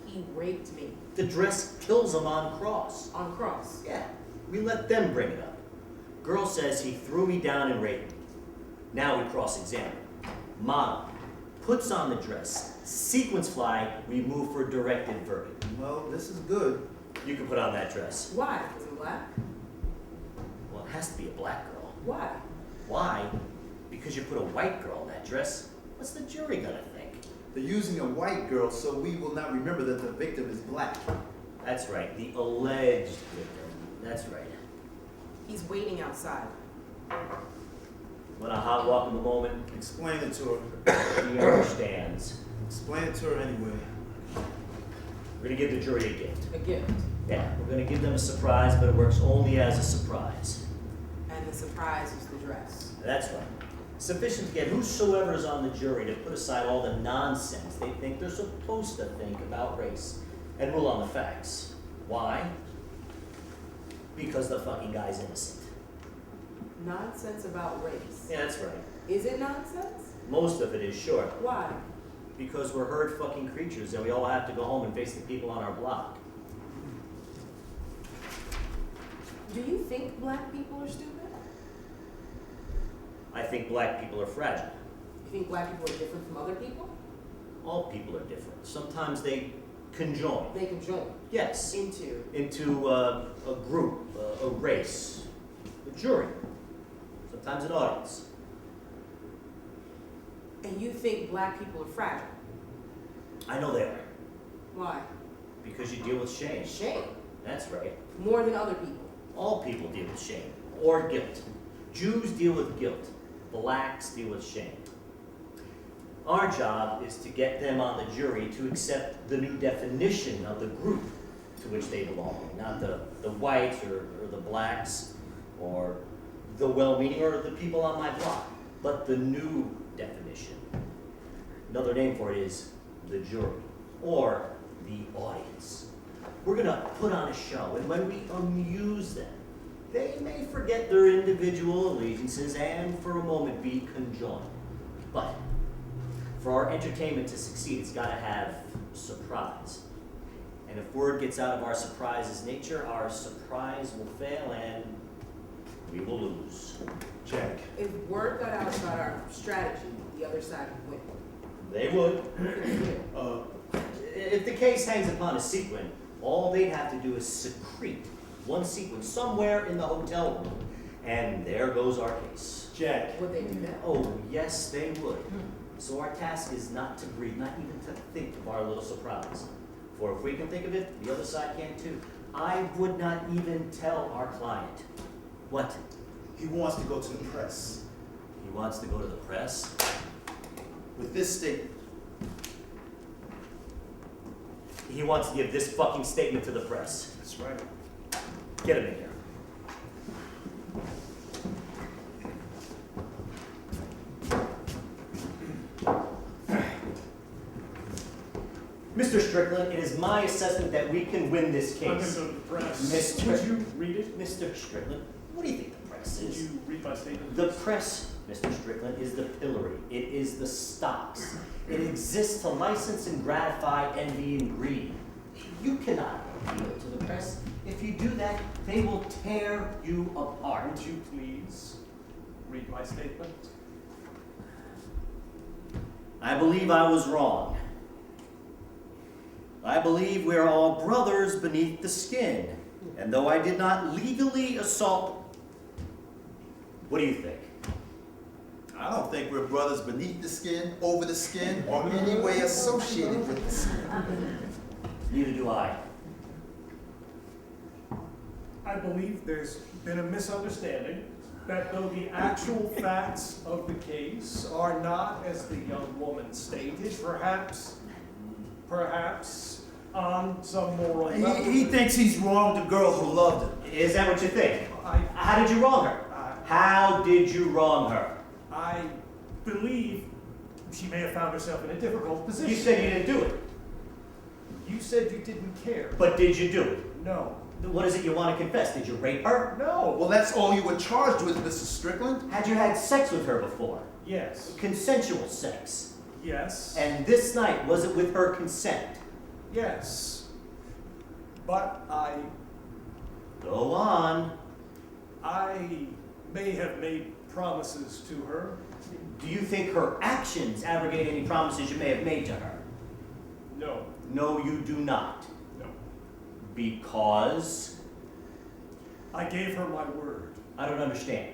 he raped me. The dress kills him on cross. On cross. Yeah, we let them bring it up. Girl says he threw me down and raped me. Now we cross-examine. Mom puts on the dress. Sequins fly, we move for directed verdict. Well, this is good. You can put on that dress. Why? Is it black? Well, it has to be a black girl. Why? Why? Because you put a white girl in that dress. What's the jury gonna think? They're using a white girl so we will not remember that the victim is black. That's right, the alleged victim. That's right. He's waiting outside. When a hot walk in the moment, Explain it to her. she understands. Explain it to her anyway. We're gonna give the jury a gift. A gift. Yeah, we're gonna give them a surprise, but it works only as a surprise. And the surprise is the dress. That's right. Sufficient to get whosoever is on the jury to put aside all the nonsense they think they're supposed to think about race and rule on the facts. Why? Because the fucking guy's innocent. Nonsense about race. Yeah, that's right. Is it nonsense? Most of it is, sure. Why? Because we're herd fucking creatures and we all have to go home and face the people on our block. Do you think black people are stupid? I think black people are fragile. You think black people are different from other people? All people are different. Sometimes they conjoin. They can join Yes. into A group, a race, a jury, sometimes an audience. and you think black people are fragile. I know they are, Why? because you deal with shame. Shame. That's right. More than other people. All people deal with shame or guilt. Jews deal with guilt. Blacks deal with shame. Our job is to get them on the jury to accept the new definition of the group to which they belong, not the whites or the blacks or the well-meaning or the people on my block, but the new definition. Another name for it is the jury or the audience. We're going to put on a show, and when we amuse them, they may forget their individual allegiances and for a moment be conjoined. But for our entertainment to succeed, it's got to have surprise. And if word gets out of our surprise's nature, our surprise will fail and we will lose. Jack. If word got out about our strategy, the other side would win. They would. What could they do? If the case hangs upon a sequin, All they'd have to do is secrete one sequence somewhere in the hotel room, and there goes our case. Jack, Would they do that? Oh, yes, they would. So our task is not to breathe, not even to think of our little surprise. For if we can think of it, the other side can too. I would not even tell our client. What? He wants to go to the press He wants to go to the press? with this statement. He wants to give this fucking statement to the press. That's right. Get him in here. Mr. Strickland, it is my assessment that we can win this I'm going to case. go to the press. Mr. Would you read it? Mr. Strickland, what do you think the press Would is? you read my statement? The press, Mr. Strickland, is the pillory. It is the stocks. It exists to license and gratify envy and greed. You cannot appeal to the press. If you do that, they will tear you apart. Would you please read my statement? I believe I was wrong. I believe we are all brothers beneath the skin. And though I did not legally assault... What do you think? I don't think we're brothers beneath the skin, over the skin, or any way associated with the skin. Neither do I. I believe there's been a misunderstanding that though the actual facts of the case are not as the young woman stated, perhaps on some moral level. He thinks he's wronged the girl who loved him. Is that what you think? I, How did you wrong her? How did you wrong her? I believe she may have found herself in a difficult position. You said you didn't do it, You said you didn't care. but did you do it? No. What is it you want to confess? Did you rape her? No. Well, that's all you were charged with, Mr. Strickland. Had you had sex with her before? Yes. Consensual sex. Yes. And this night, was it with her consent? Yes. But Go on. I may have made promises to her. Do you think her actions abrogate any promises you may have made to her? No. No, you do not. No. Because? I gave her my word. I don't understand.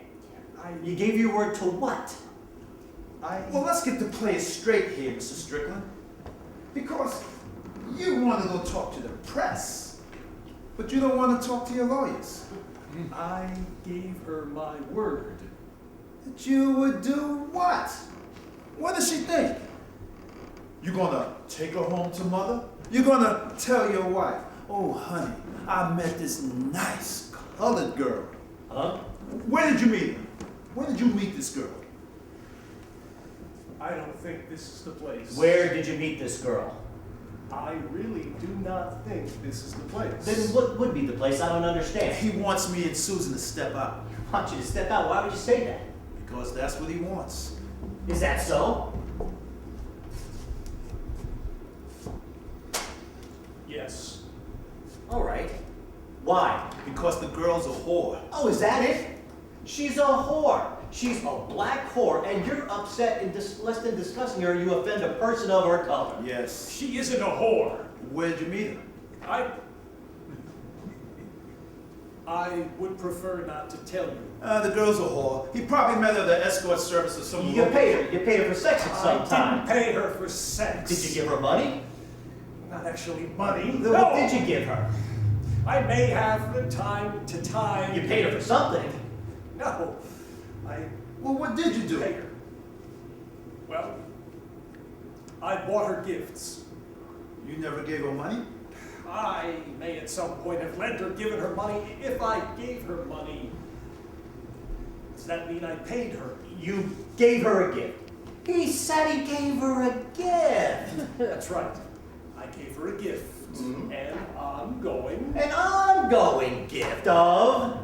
I You gave your word to what? Well, let's get the play straight here, Mr. Strickland. Because you want to go talk to the press, but you don't want to talk to your lawyers. I gave her my word. That you would do what? What does she think? You gonna take her home to mother? You're gonna tell your wife, oh honey, I met this nice colored girl. Huh? Where did you meet her? Where did you meet this girl? I don't think this is the place. Where did you meet this girl? I really do not think this is the place. Then what would be the place? I don't understand. He wants me and Susan to step out. I want you to step out. Why would you say that? Because that's what he wants. Is that so? Yes. All right. Why? Because the girl's a whore. Oh, is that it? She's a whore. She's a black whore, and you're upset and less than discussing her, you offend a person of her color. Yes. She isn't a whore. Where'd you meet her? I would prefer not to tell you. The girl's a whore. He probably met her at the escort service or some. You paid her. You paid her for sex at some I time. didn't pay her for sex. Did you give her money? Not actually money. Then No. what did you give her? I may have from time to time. You paid her for something. No. I Well, what did you do? paid her. Well, I bought her gifts. You never gave her money? I may at some point have lent her, given her money. If I gave her money, does that mean I paid her? You gave her a gift. He said he gave her a gift. That's right. I gave her a gift. An Ongoing gift of...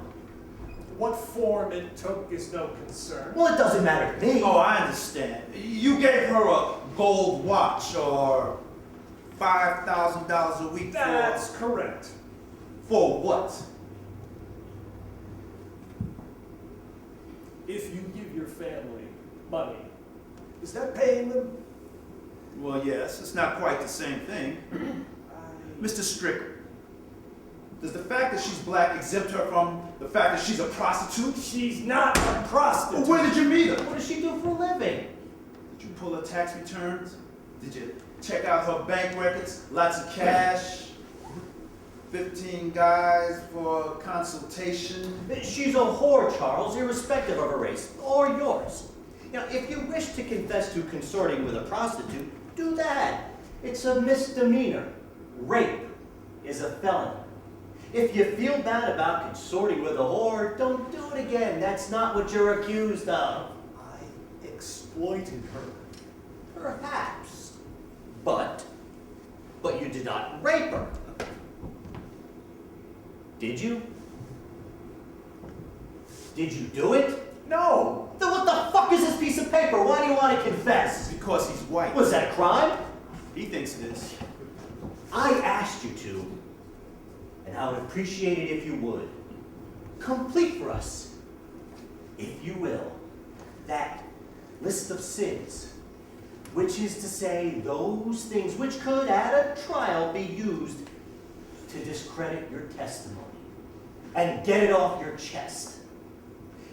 What form it took is no concern. Well, it doesn't matter to me. Oh, I understand. You gave her a gold watch or $5,000 a week That's correct. for what? If you give your family money, is that paying them? Well, yes, it's not quite the same thing. Mr. Strickland, Does the fact that she's black exempt her from the fact that she's a prostitute? She's not a prostitute. Well, where did you meet her? What does she do for a living? Did you pull her tax returns? Did you check out her bank records? Lots of cash? 15 guys for consultation? She's a whore, Charles, irrespective of her race, or yours. Now, if you wish to confess to consorting with a prostitute, do that. It's a misdemeanor. Rape is a felony. If you feel bad about consorting with a whore, don't do it again. That's not what you're accused of. I exploited her. Perhaps. But you did not rape her. Did you? Did you do it? No. Then what the fuck is this piece of paper? Why do you want to confess? Because he's white. Was that a crime? He thinks it is. I asked you to, and I would appreciate it if you would. Complete for us, if you will, that list of sins, which is to say those things which could at a trial be used to discredit your testimony and get it off your chest.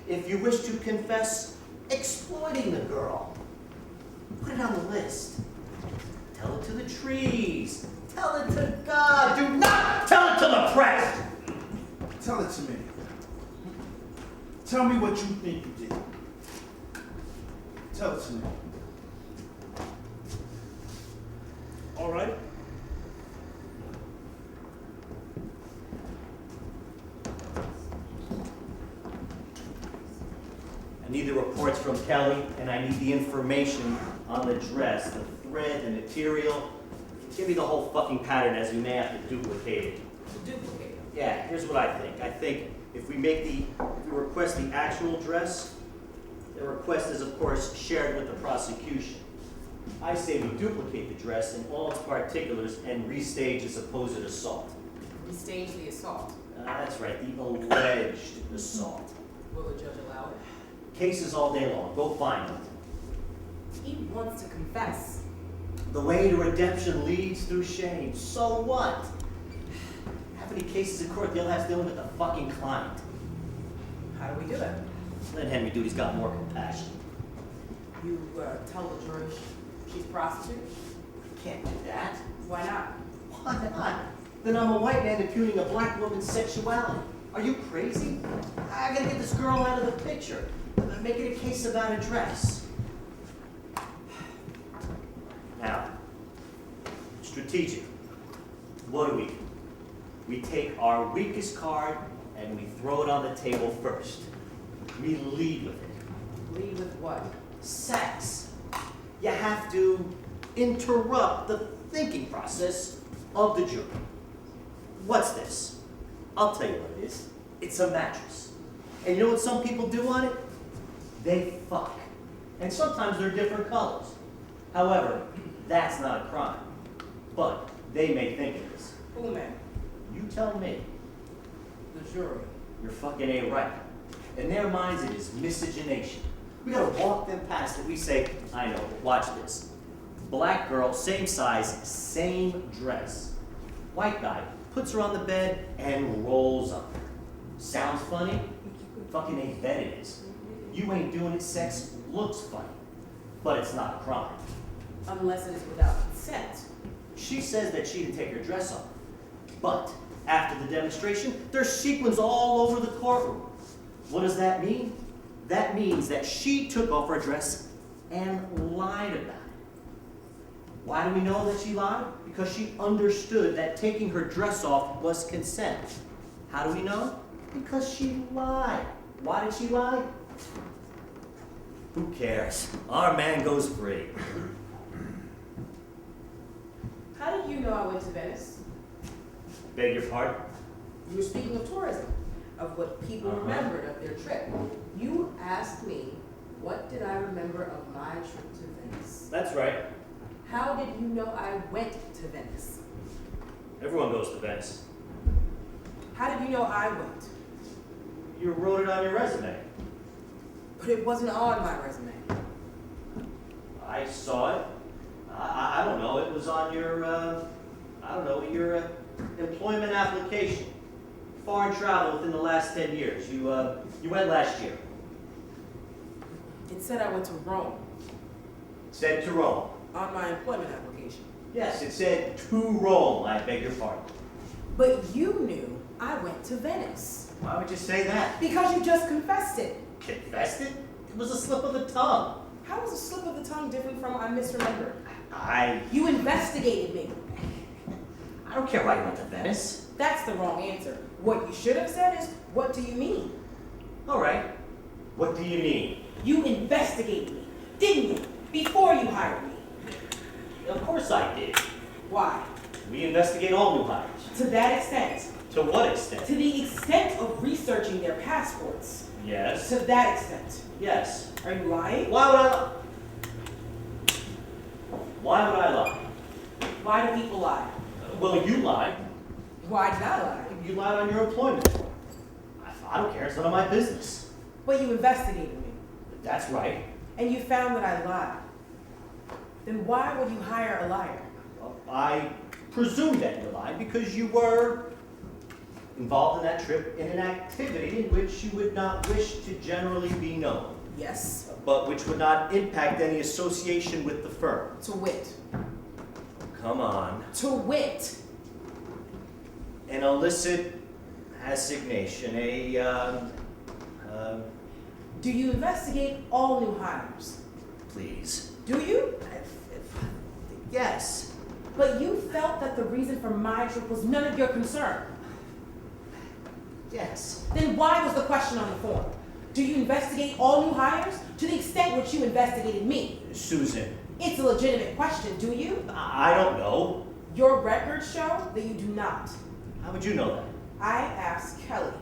If you wish to confess exploiting the girl, put it on the list. Tell it to the trees. Tell it to God. Do not tell it to the press. Tell it to me. Tell me what you think you did. Tell it to me. All right. I need the reports from Kelly, and I need the information on the dress, the thread, the material. Give me the whole fucking pattern, as we may have to duplicate it. Duplicate. Yeah, here's what I think. I think if we request the actual dress, the request is of course shared with the prosecution. I say we duplicate the dress in all its particulars and restage a supposed assault. Restage the assault. That's right, the alleged assault. Will the judge allow it? Cases all day long. Go find them. He wants to confess. The way to redemption leads through shame. So what? How many cases in court they'll have to deal with the fucking client? How do we do it? Let Henry Duty's got more compassion. You tell the jury she's a prostitute? I can't do that. Why not? Why not? Then I'm a white man impugning a black woman's sexuality. Are you crazy? I gotta get this girl out of the picture. Make it a case about a dress. Now, strategic. What do? We take our weakest card and we throw it on the table first. We lead with it. Lead with what? Sex. You have to interrupt the thinking process of the jury. What's this? I'll tell you what it is. It's a mattress. And you know what some people do on it? They fuck. And sometimes they're different colors. However, that's not a crime. But they may think it is. Who may? You tell me. The jury. You're fucking A right. In their minds, it is miscegenation. We gotta walk them past it. We say, I know, but watch this. Black girl, same size, same dress. White guy puts her on the bed and rolls up. Sounds funny? Fucking A bet it is. You ain't doing it, sex looks funny. But it's not a crime. Unless it is without consent. She says that she didn't take her dress off. But after the demonstration, there's sequins all over the courtroom. What does that mean? That means that she took off her dress and lied about it. Why do we know that she lied? Because she understood that taking her dress off was consent. How do we know? Because she lied. Why did she lie? Who cares? Our man goes free. How did you know I went to Venice? Beg your pardon? You were speaking of tourism, of what people remembered of their trip. You asked me, what did I remember of my trip to Venice? That's right. How did you know I went to Venice? Everyone goes to Venice. How did you know I went? You wrote it on your resume. But it wasn't on my resume. I saw it. I don't know. It was on your, your employment application. foreign travel within the last 10 years? You went last year. It said I went to Rome Said to Rome. on my employment application. Yes, it said to Rome, I beg your pardon. But you knew I went to Venice. Why would you say that? Because you just confessed it. Confessed it? It was a slip of the tongue. How was a slip of the tongue different from I misremembered? I You investigated me. don't care why you went to Venice. That's the wrong answer. What you should have said is, what do you mean? All right. What do you mean? You investigated me, didn't you? Before you hired me. Of course I did. Why? We investigate all new hires. To that extent. To what extent? To the extent of researching their passports. Yes. To that extent. Yes. Are you lying? Why would I lie? Why would I lie? Why do people lie? Well, you lied. Why did I lie? You lied on your employment form. I don't care. It's none of my business. But you investigated me, That's right. and you found that I lied. Then why would you hire a liar? Well, I presume that you lied because you were involved in that trip in an activity in which you would not wish to generally be known, Yes. but which would not impact any association with the firm. To wit. Come on. To wit. An illicit assignation, Do you investigate all new hires? please. Do you? Yes. But you felt that the reason for my trip was none of your concern. Yes. Then why was the question on the form? Do you investigate all new hires? To the extent which you investigated me. Susan, It's a legitimate question, do you? I don't know. Your records show that you do not. How would you know that? I asked Kelly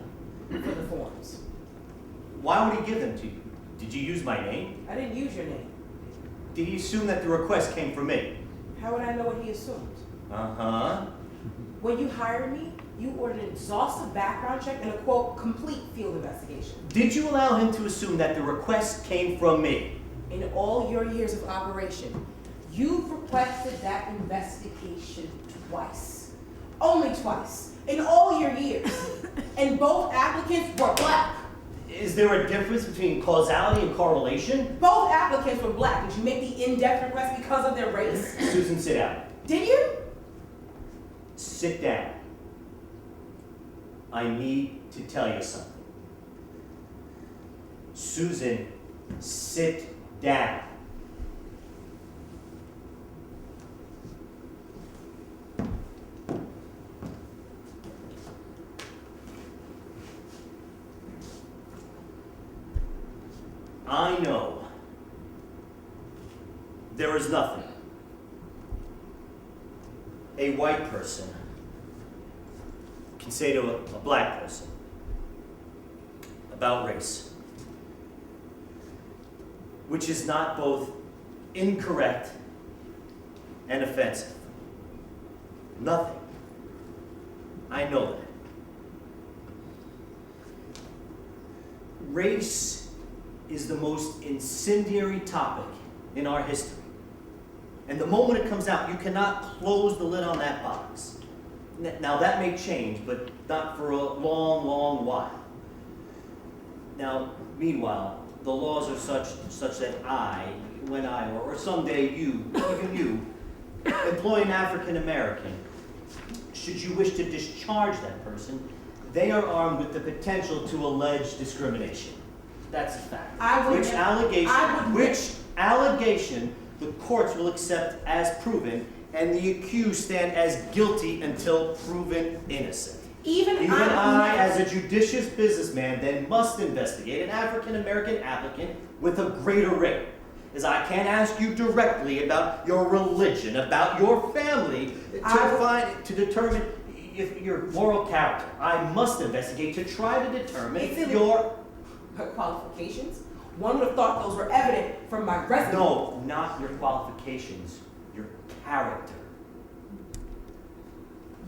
for the forms. Why would he give them to you? Did you use my name? I didn't use your name. Did he assume that the request came from me? How would I know what he assumed? Uh-huh. When you hired me, you ordered an exhaustive background check and a quote, complete field investigation. Did you allow him to assume that the request came from me? In all your years of operation, you've requested that investigation twice. Only twice. In all your years. And both applicants were black. Is there a difference between causality and correlation? Both applicants were black. Did you make the in-depth request because of their race? Susan, sit down. Did you? Sit down. I need to tell you something. Susan, sit down. I know there is nothing a white person can say to a black person about race, which is not both incorrect and offensive. Nothing. I know that. Race is the most incendiary topic in our history. And the moment it comes out, you cannot close the lid on that box. Now that may change, but not for a long, long while. Now, meanwhile, the laws are such that when I, or someday you, even you, employ an African American, should you wish to discharge that person, they are armed with the potential to allege discrimination. That's a fact. Which allegation the courts will accept as proven, and the accused stand as guilty until proven innocent. Even I, as a judicious businessman, then must investigate an African American applicant with a greater rigor, as I can't ask you directly about your religion, about your family, to determine if your moral character. I must investigate to try to determine your qualifications. One would have thought those were evident from my resume. No, not your qualifications, your character.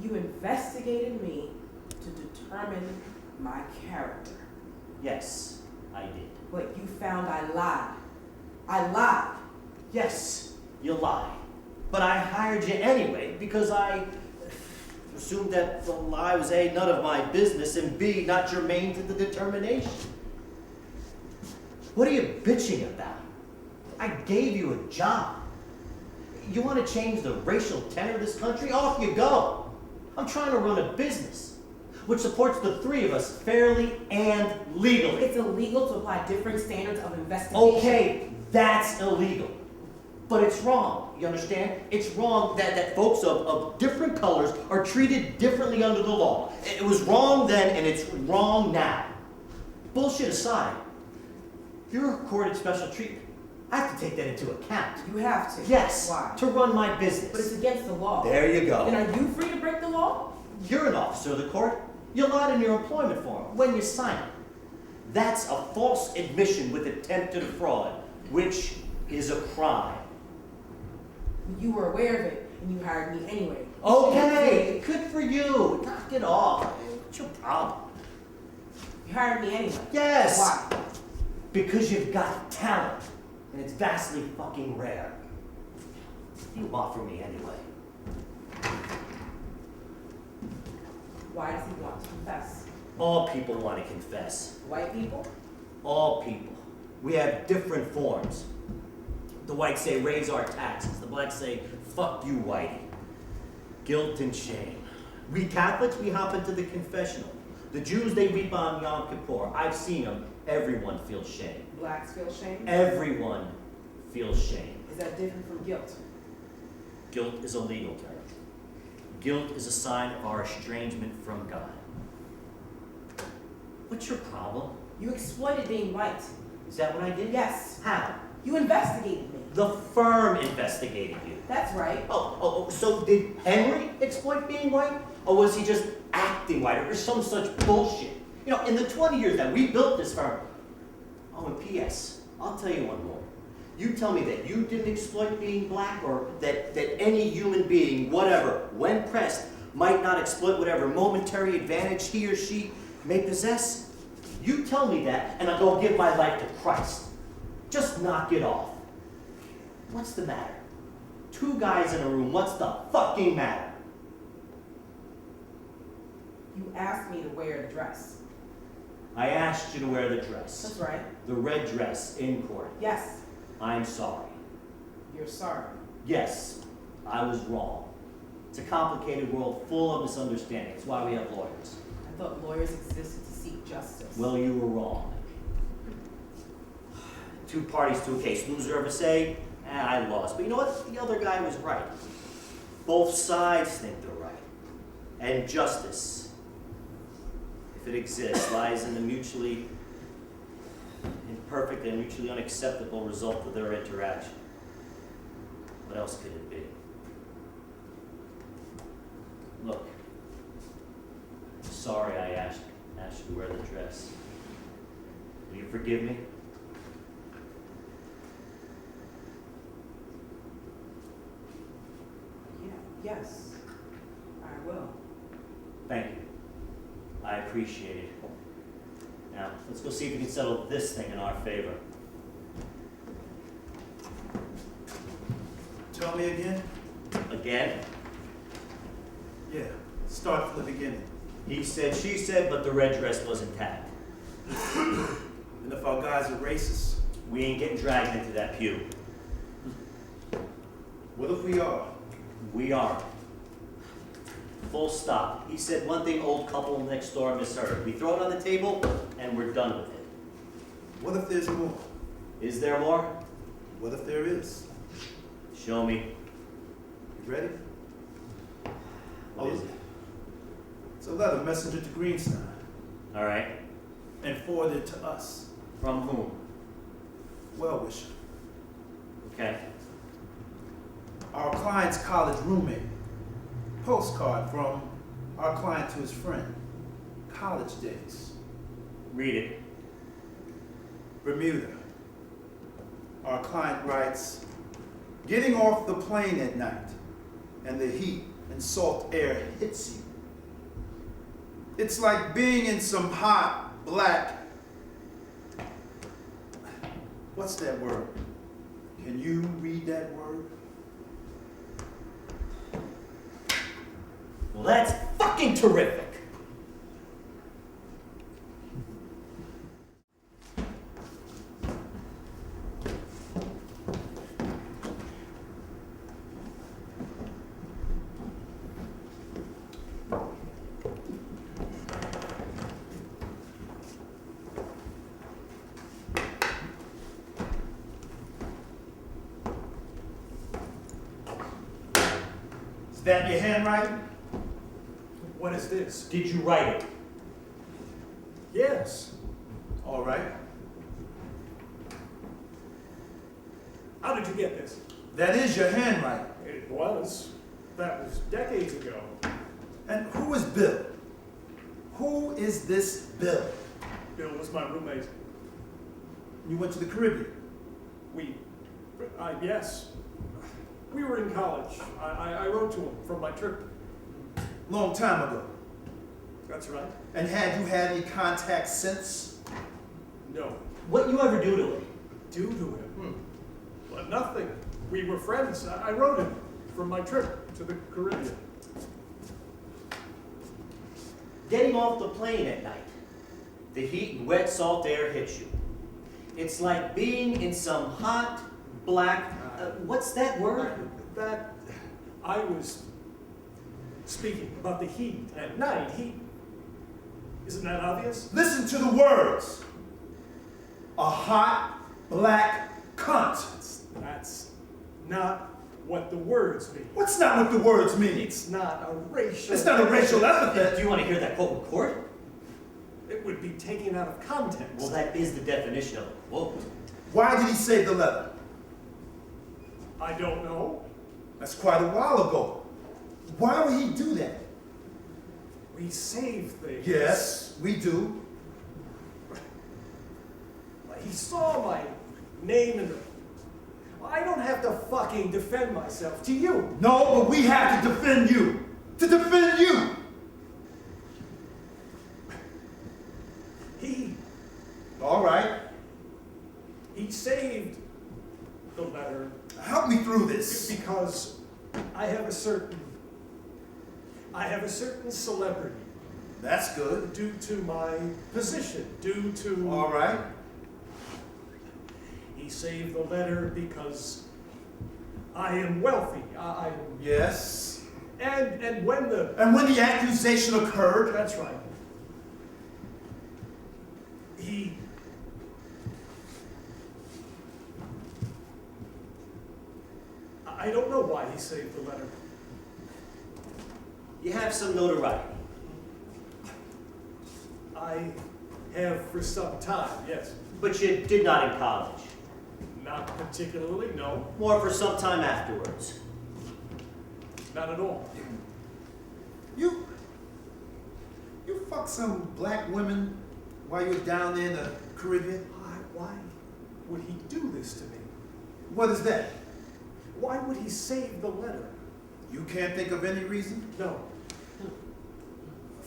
You investigated me to determine my character. Yes, I did. But you found I lied. I lied. Yes, you lied. But I hired you anyway because assumed that, well, I was A, none of my business, and B, not germane to the determination. What are you bitching about? I gave you a job. You want to change the racial tenor of this country? Off you go. I'm trying to run a business which supports the three of us fairly and legally. It's illegal to apply different standards of investigation. Okay, that's illegal. But it's wrong, you understand? It's wrong that folks of different colors are treated differently under the law. It was wrong then, and it's wrong now. Bullshit aside, you're accorded special treatment. I have to take that into account. You have to. Yes, Why? to run my business. But it's against the law. There you go. Then are you free to break the law? You're an officer of the court. You lied in your employment form when you sign it. That's a false admission with attempted fraud, which is a crime. You were aware of it, and you hired me anyway. Okay, good for you. Knock it off. What's your problem? You hired me anyway. Yes. Why? Because you've got talent, and it's vastly fucking rare. You want from me anyway. Why does he want to confess? All people want to confess. White people? All people. We have different forms. The whites say raise our taxes. The blacks say fuck you, whitey. Guilt and shame. We Catholics, we hop into the confessional. The Jews, they weep on Yom Kippur. I've seen them. Everyone feels shame. Blacks feel shame? Everyone feels shame. Is that different from guilt? Guilt is a legal term. Guilt is a sign of our estrangement from God. What's your problem? You exploited being white. Is that what I did? Yes. How? You investigated me. The firm investigated you. That's right. Oh, so did Henry exploit being white? Or was he just acting white or some such bullshit? You know, in the 20 years that we built this firm. Oh, and P.S., I'll tell you one more. You tell me that you didn't exploit being black, or that any human being, whatever, when pressed, might not exploit whatever momentary advantage he or she may possess. You tell me that, and I'll go give my life to Christ. Just knock it off. What's the matter? Two guys in a room, what's the fucking matter? You asked me to wear the dress. I asked you to wear the dress. That's right. The red dress in court. Yes. I'm sorry. You're sorry. Yes, I was wrong. It's a complicated world full of misunderstanding. It's why we have lawyers. I thought lawyers existed to seek justice. Well, you were wrong. Two parties to a case. Loser of a say, I lost. But you know what? The other guy was right. Both sides think they're right. And justice, if it exists, lies in the mutually imperfect and mutually unacceptable result of their interaction. What else could it be? Look, I'm sorry I asked you to wear the dress. Will you forgive me? Yes, I will. Thank you. I appreciate it. Now, let's go see if we can settle this thing in our favor. Tell me again? Again? Yeah, start from the beginning. He said, she said, but the red dress was intact. And if our guys are racist, We ain't getting dragged into that pew. what if we are? We are. Full stop. He said one thing old couple next door misheard. We throw it on the table and we're done with it. What if there's more? Is there more? What if there is? Show me. You ready? What is it? It's a letter messenger to Greenstein All right. and forwarded to us. From whom? Well-wisher. Okay. Our client's college roommate. Postcard from our client to his friend. College days. Read it. Bermuda. Our client writes, getting off the plane at night and the heat and salt air hits you. It's like being in some hot, black, what's that word? Can you read that word? Well, that's fucking terrific. Is that your handwriting? What is this? Did you write it? Yes. All right. How did you get this? That is your handwriting. It was. That was decades ago. And who is Bill? Who is this Bill? Bill was my roommate. You went to the Caribbean. Yes. We were in college. I wrote to him from my trip. Long time ago. That's right. And had you had any contact since? No. What you ever do to him? Due to him? But nothing. We were friends. I wrote him from my trip to the Caribbean. Getting off the plane at night. The heat and wet salt air hits you. It's like being in some hot, black, what's that word? I was speaking about the heat at night. Isn't that obvious? Listen to the words. A hot, black cunt. That's not what the words mean. What's not what the words mean? It's not a racial... It's not a racial epithet. Do you want to hear that quote in court? It would be taken out of context. Well, that is the definition of a quote. Why did he save the letter? I don't know. That's quite a while ago. Why would he do that? We save things. Yes, we do. He saw my name in the... I don't have to fucking defend myself to you. No, but we have to defend you. To defend you. All right. He saved the letter. Help me through this. Because I have a certain celebrity. That's good. Due to my position, due to... All right. He saved the letter because I am wealthy. Yes. And when the... And when the accusation occurred... That's right. I don't know why he saved the letter. You have some notoriety. I have for some time, yes. But you did not in college. Not particularly, no. More for some time afterwards. Not at all. You fucked some black women while you were down there in the Caribbean? Why would he do this to me? What is that? Why would he save the letter? You can't think of any reason? No.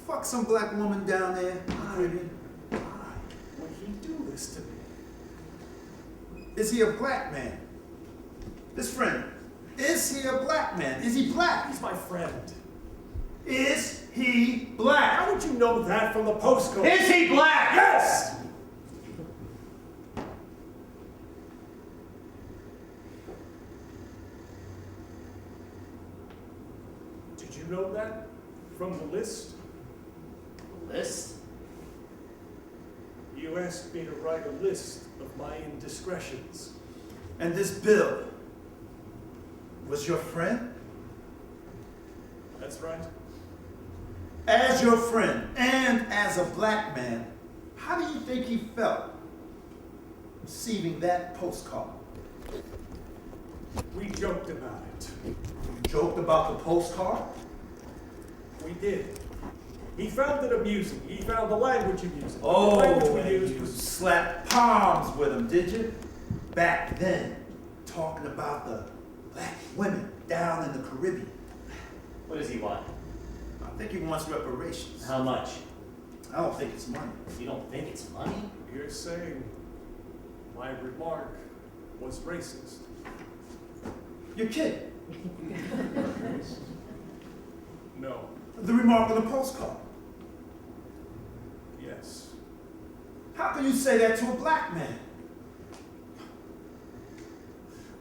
Fuck some black woman down there in the Caribbean. Why would he do this to me? Is he a black man? This friend, is he a black man? Is he black? He's my friend. Is he black? How would you know that from the postcode? Is he black? Yes! Did you know that from the list? List? You asked me to write a list of my indiscretions. And this Bill was your friend? That's right. As your friend and as a black man, how do you think he felt receiving that postcard? We joked about it. You joked about the postcard? We did. He found it amusing. He found the language amusing. Oh, the language we and used you was... slapped palms with him, did you? Back then, talking about the black women down in the Caribbean. What does he want? I think he wants reparations. How much? I don't think it's money. You don't think it's money? You're saying my remark was racist. You're kidding. No. The remark on the postcard. Yes. How can you say that to a black man?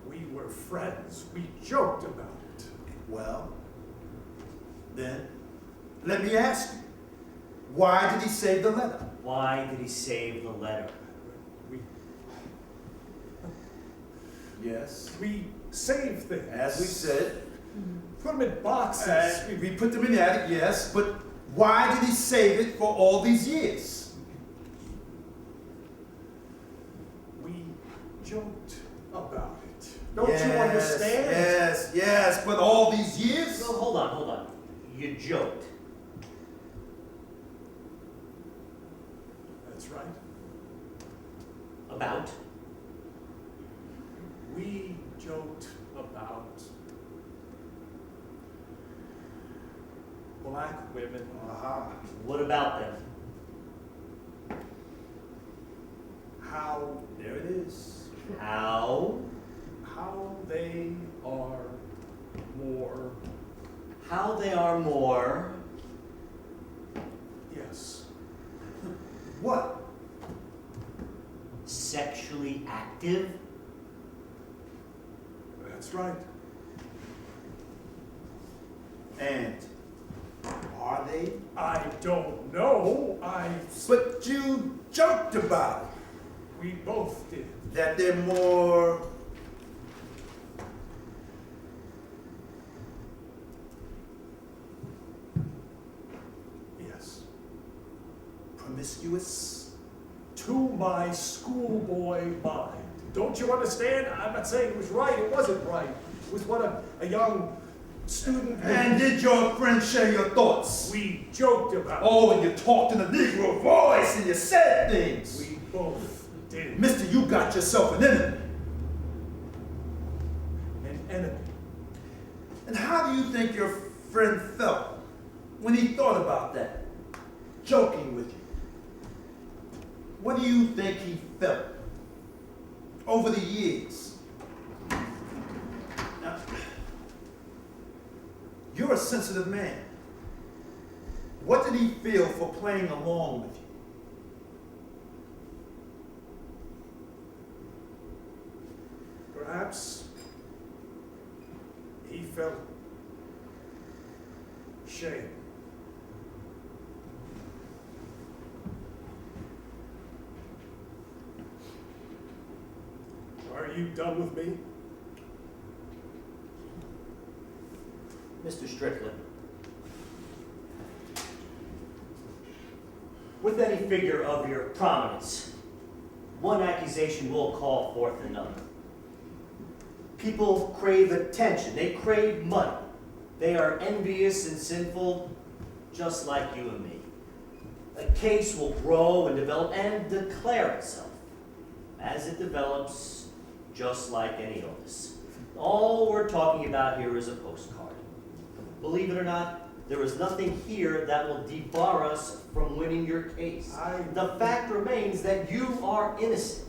We were friends. We joked about it. Well, then, let me ask you, why did he save the letter? Why did he save the letter? Yes. We saved things. As we said, Put them in boxes. we put them in the attic, yes, but why did he save it for all these years? We joked about it. Don't Yes, you understand? Yes, but all these years? No, hold on. You joked. That's right. About? We joked about black women. Aha. What about them? How There it is. How? how they are more, How they are more. yes, What? Sexually active? that's right. And are they? I don't know. But you joked about it, We both did. that they're more. Yes. Promiscuous? To my schoolboy mind. Don't you understand? I'm not saying it was right. It wasn't right. It was what a young student. And did your friend share your thoughts? We joked about. Oh, and you talked in a Negro voice and you said things. We both did. Mister, you got yourself an enemy. An enemy. And how do you think your friend felt when he thought about that? Joking with you. What do you think he felt over the years? Now, you're a sensitive man. What did he feel for playing along with you? Perhaps he felt shame. Are you done with me? Mr. Strickland, with any figure of your prominence, one accusation will call forth another. People crave attention. They crave money. They are envious and sinful, just like you and me. A case will grow and develop and declare itself. As it develops, just like any illness. All we're talking about here is a postcard. Believe it or not, there is nothing here that will debar us from winning your case. The fact remains that you are innocent,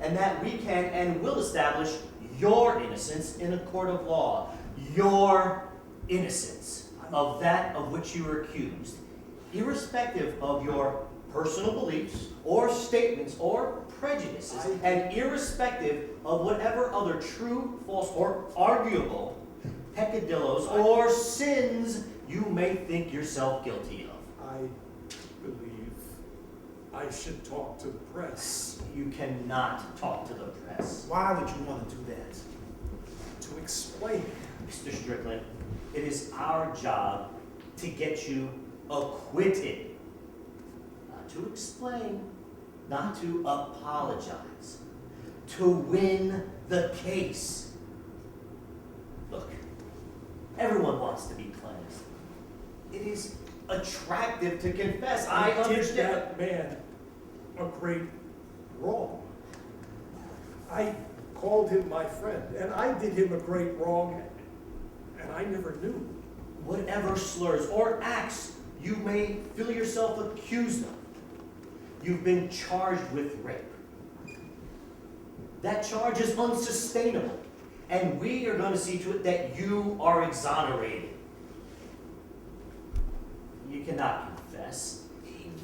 and that we can and will establish your innocence in a court of law. Your innocence of that of which you are accused, irrespective of your personal beliefs or statements or prejudices, and irrespective of whatever other true, false, or arguable peccadillos or sins you may think yourself guilty of. I believe I should talk to the press You cannot talk to the press. Why would you want to do that? to explain. Mr. Strickland, it is our job to get you acquitted. Not to explain, not to apologize, to win the case. Look, everyone wants to be cleansed. It is attractive to confess. I did understand. that man a great wrong. I called him my friend, and I did him a great wrong, and I never knew. Whatever slurs or acts you may feel yourself accused of, you've been charged with rape. That charge is unsustainable, and we are going to see to it that you are exonerated. You cannot confess.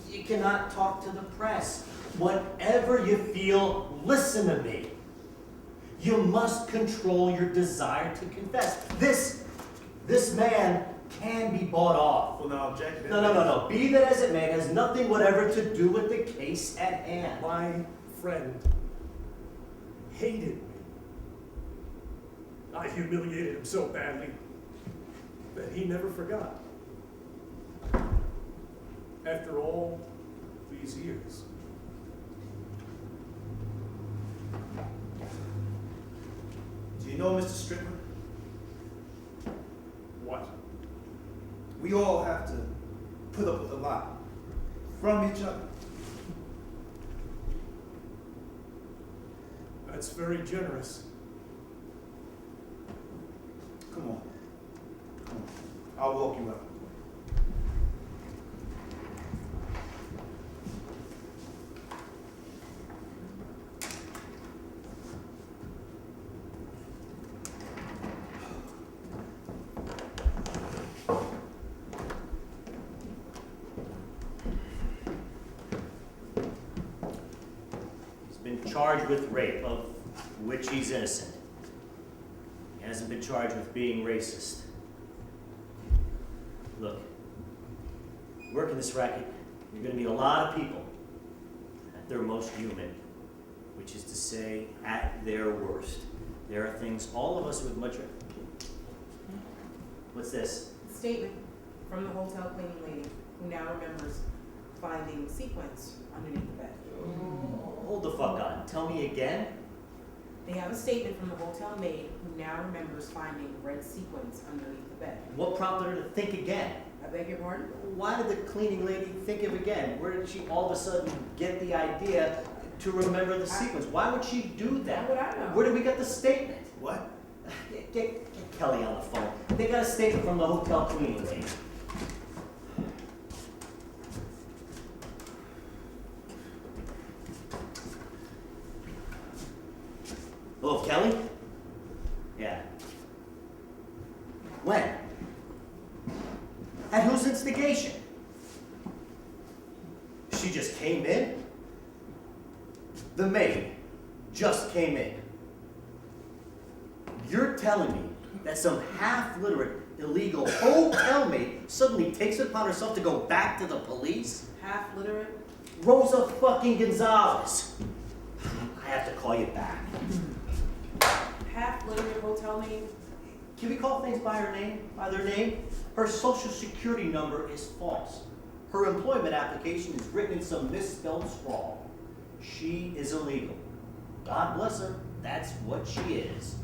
You cannot talk to the press. Whatever you feel, listen to me. You must control your desire to confess. This man can be bought off. Well, now, Jack. No. Be that as it may, it has nothing whatever to do with the case at hand. My friend hated me. I humiliated him so badly that he never forgot. After all these years. Do you know, Mr. Strickland? What? We all have to put up with a lot from each other. That's very generous. Come on. Come on. I'll walk you out. Charged with rape, of which he's innocent. He hasn't been charged with being racist. Look, working this racket, you're going to meet a lot of people at their most human, which is to say, at their worst. There are things all of us would much rather. What's this? Statement from the hotel cleaning lady who now remembers finding sequins underneath the bed. Hold the fuck on. Tell me again. They have a statement from the hotel maid who now remembers finding red sequins underneath the bed. What prompted her to think again? I beg your pardon? Why did the cleaning lady think of again? Where did she all of a sudden get the idea to remember the sequence? Why would she do that? How would I know? Where did we get the statement? What? Get Kelly on the phone. They got a statement from the hotel cleaning lady. Hello, Kelly? Yeah. When? At whose instigation? She just came in? The maid just came in. You're telling me that some half-literate, illegal hotel maid suddenly takes it upon herself to go back to the police? Half literate? Rosa fucking Gonzalez. I have to call you back. Half literate hotel maid? Can we call things by their name? Her social security number is false. Her employment application is written in some misspelled scrawl. She is illegal. God bless her, that's what she is.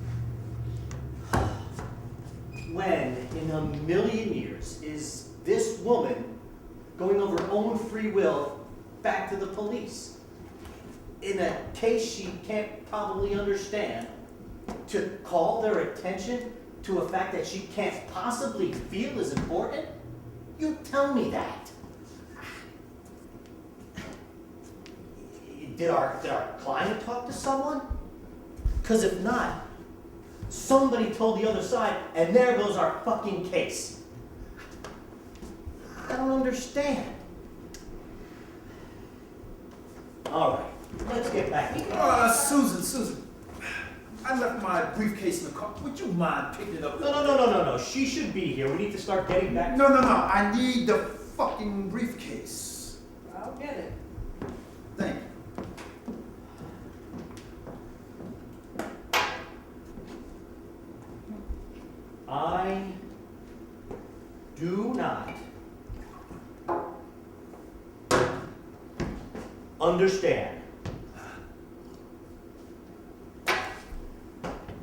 When, in a million years, is this woman going of her own free will back to the police? In a case she can't probably understand, to call their attention to a fact that she can't possibly feel is important? You tell me that. Did our client talk to someone? Because if not, somebody told the other side, and there goes our fucking case. I don't understand. All right, let's get back to Susan. I left my briefcase in the car. Would you mind picking it up? No. She should be here. We need to start getting back. No. I need the fucking briefcase. I'll get it. Thank you. I do not understand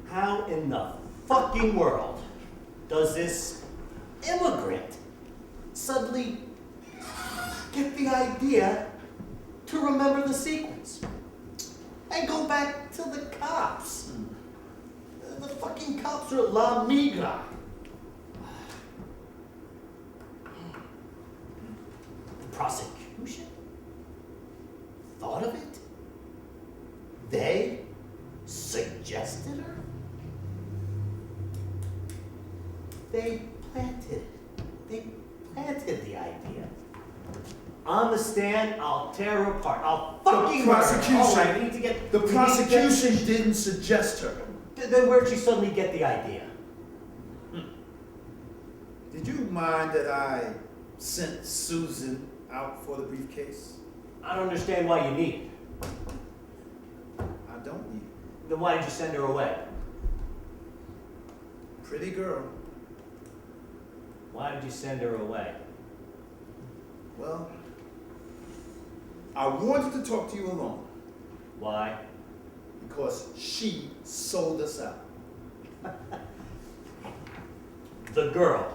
how in the fucking world does this immigrant suddenly get the idea to remember the sequence and go back to the cops. The fucking cops are La Migra. The prosecution thought of it? They suggested her? They planted it. They planted the idea. On the stand, I'll tear her apart. I'll fucking The murder her. prosecution- All right, we need to get... The we need to get- prosecution didn't suggest her. Then where'd she suddenly get the idea? Did you mind that I sent Susan out for the briefcase? I don't understand why you need it. I don't need it. Then why did you send her away? Pretty girl. Why did you send her away? Well, I wanted to talk to you alone Why? because she sold us out. The girl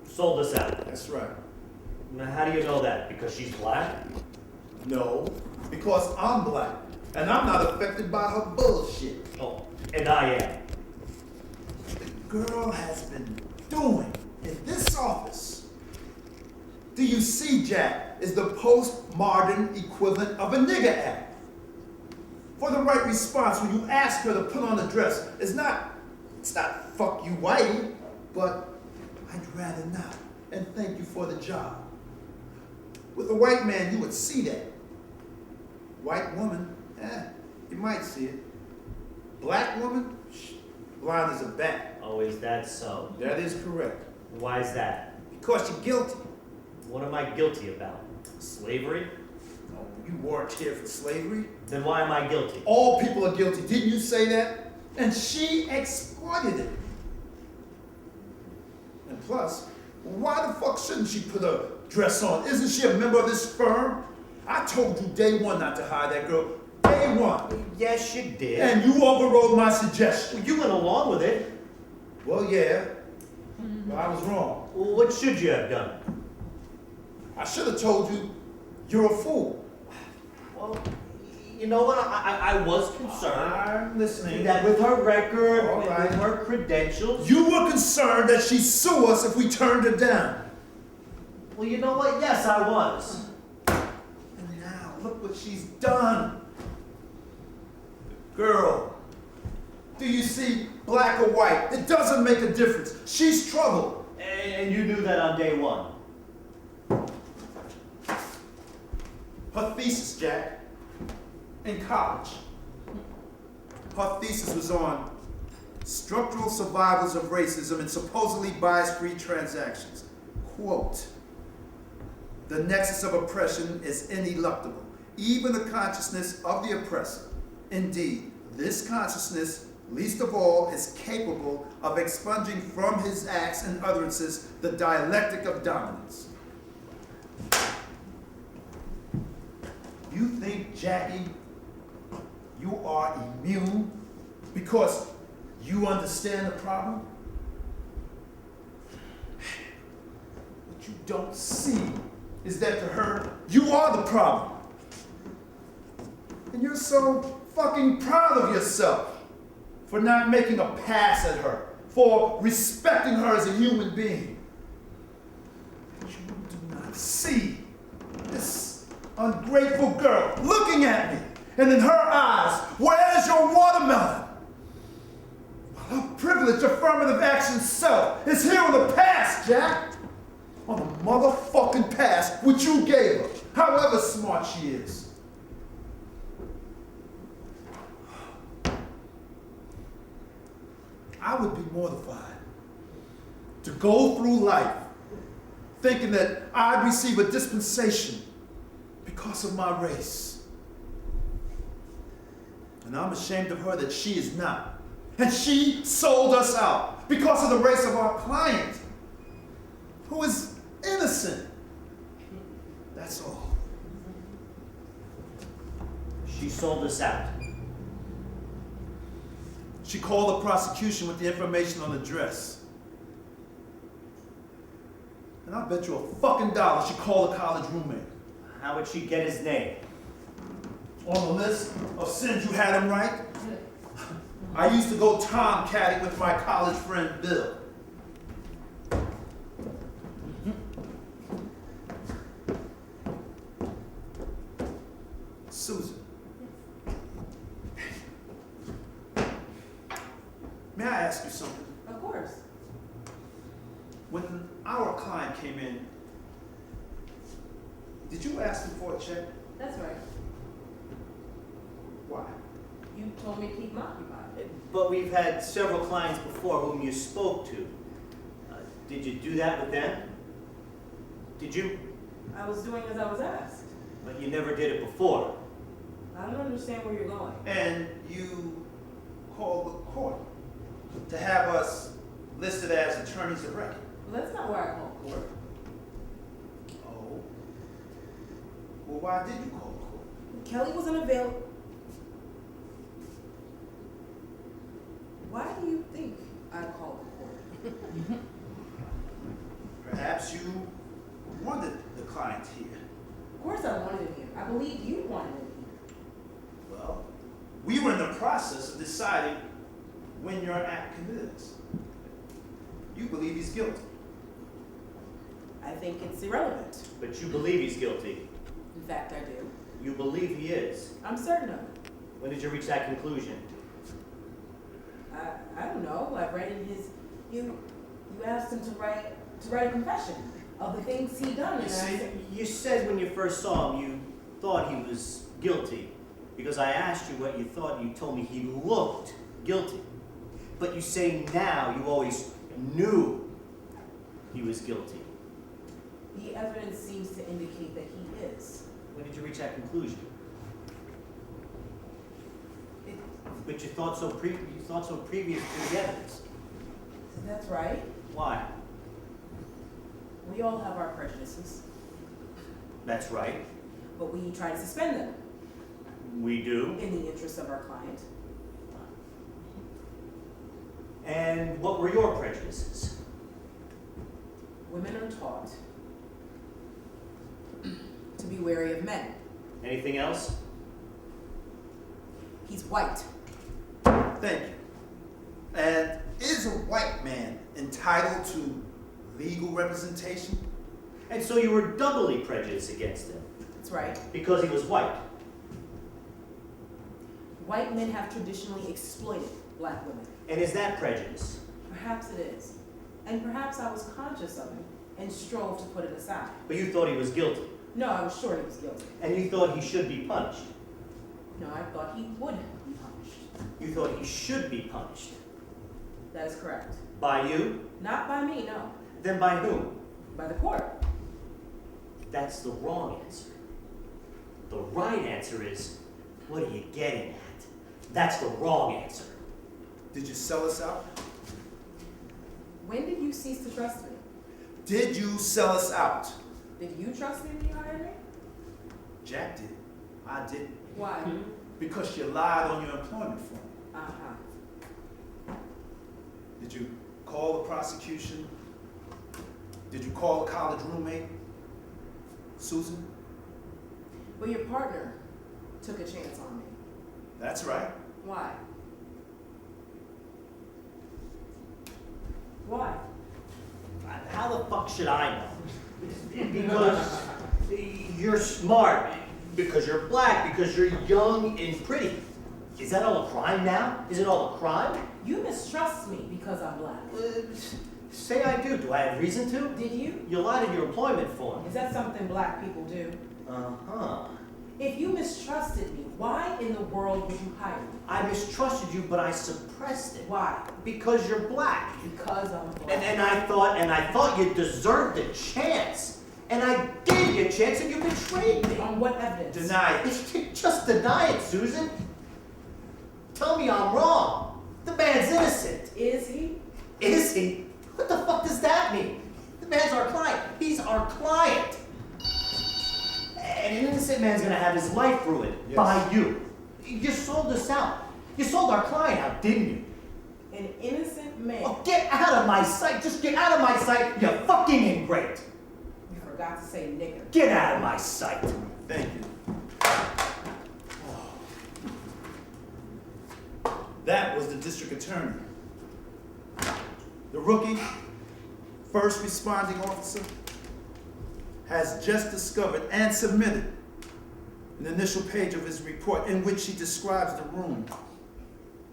sold us out. That's right. Now, how do you know that? Because she's black? No, because I'm black and I'm not affected by her bullshit. Oh, and I am. The girl has been doing in this office. Do you see, Jack, is the postmodern equivalent of a nigger act. For the right response when you ask her to put on a dress, it's not fuck you whitey, but I'd rather not, and thank you for the job. With a white man, you would see that. White woman, you might see it. Black woman, blind as a bat. Oh, is that so? That is correct. Why is that? Because you're guilty. What am I guilty about? Slavery? No, you weren't here for slavery. Then why am I guilty? All people are guilty. Didn't you say that? And she exploited it. And plus, why the fuck shouldn't she put a dress on? Isn't she a member of this firm? I told you day one not to hire that girl. Day one. Yes, you did. And you overrode my suggestion. You went along with it. Well, yeah, but I was wrong. Well, what should you have done? I should have told you you're a fool. Well, you know what? I was concerned I'm listening. that with her record, All right. with her credentials. You were concerned that she'd sue us if we turned her down. Well, you know what? Yes, I was. And now, look what she's done. Girl, do you see black or white? It doesn't make a difference. She's trouble. And you knew that on day one. Her thesis, Jack, in college. Her thesis was on structural survivals of racism and supposedly bias-free transactions. Quote, the nexus of oppression is ineluctable, even the consciousness of the oppressor. Indeed, this consciousness, least of all, is capable of expunging from his acts and utterances the dialectic of dominance. You think, Jackie, you are immune because you understand the problem? What you don't see is that to her, you are the problem. And you're so fucking proud of yourself for not making a pass at her, for respecting her as a human being. But you do not see this ungrateful girl looking at me, and in her eyes, where's your watermelon? While her privileged affirmative action self is here in the past, Jack. On the motherfucking past, which you gave her, however smart she is. I would be mortified to go through life thinking that I'd receive a dispensation because of my race. And I'm ashamed of her that she is not. And she sold us out because of the race of our client, who is innocent. That's all. She sold us out. She called the prosecution with the information on the dress. And I bet you $1 she called a college roommate. How would she get his name? On the list of sins you had him right? I used to go tomcatting with my college friend Bill. Susan. May I ask you something? Of course. When our client came in in. Did you ask him for a check? That's right. Why? You told me to keep him occupied. But we've had several clients before whom you spoke to. Did you do that with them? Did you? I was doing as I was asked. But you never did it before. I don't understand where you're going. And you called the court to have us listed as attorneys of record. Well, that's not why I called court. Oh. Well, why did you call the court? Kelly was unavailable. Why do you think I called the court? Perhaps you wanted the client here. Of course I wanted him here. I believe you wanted him here. Well, we were in the process of deciding when your applicant is. You believe he's guilty. I think it's irrelevant. But you believe he's guilty. In fact, I do. You believe he is. I'm certain of it. When did you reach that conclusion? I don't know. I read in his. You asked him to write a confession of the things he'd done. You see, you said when you first saw him you thought he was guilty. Because I asked you what you thought, and you told me he looked guilty. But you say now you always knew he was guilty. The evidence seems to indicate that he is. When did you reach that conclusion? But you thought so previous to the evidence. That's right. Why? We all have our prejudices, That's right. but we try to suspend them We do. in the interest of our client. And what were your prejudices? Women are taught to be wary of men. Anything else? He's white. Thank you. And is a white man entitled to legal representation? And so you were doubly prejudiced against him That's right. because he was white. White men have traditionally exploited black women. And is that prejudice? Perhaps it is. And perhaps I was conscious of it and strove to put it aside. But you thought he was guilty. No, I was sure he was guilty. And you thought he should be punished. No, I thought he would be punished. You thought he should be punished. That is correct. By you? Not by me, no. Then by whom? By the court. That's the wrong answer. The right answer is, what are you getting at? That's the wrong answer. Did you sell us out? When did you cease to trust me? Did you sell us out? Did you trust me when you hired me? Jack did. I didn't. Why? Because you lied on your employment form. Uh-huh. Did you call the prosecution? Did you call a college roommate? Susan? But your partner took a chance on me. That's right. Why? Why? How the fuck should I know? Because you're smart, because you're black, because you're young and pretty. Is that all a crime now? Is it all a crime? You mistrust me because I'm black. Say I do. Do I have reason to? Did you? You lied in your employment form. Is that something black people do? Uh-huh. If you mistrusted me, why in the world would you hire me? I mistrusted you, but I suppressed it. Why? Because you're black. Because I'm black. And I thought you deserved a chance. And I gave you a chance and you betrayed me. On what evidence? Deny it. Just deny it, Susan. Tell me I'm wrong. The man's innocent. Is he? Is he? What the fuck does that mean? The man's our client. He's our client. And an innocent man's gonna have his life ruined by you. You sold us out. You sold our client out, didn't you? An innocent man. Oh, get out of my sight. Just get out of my sight, you fucking ingrate. You forgot to say nigger. Get out of my sight. Thank you. That was the district attorney. The rookie, first responding officer, has just discovered and submitted an initial page of his report in which he describes the room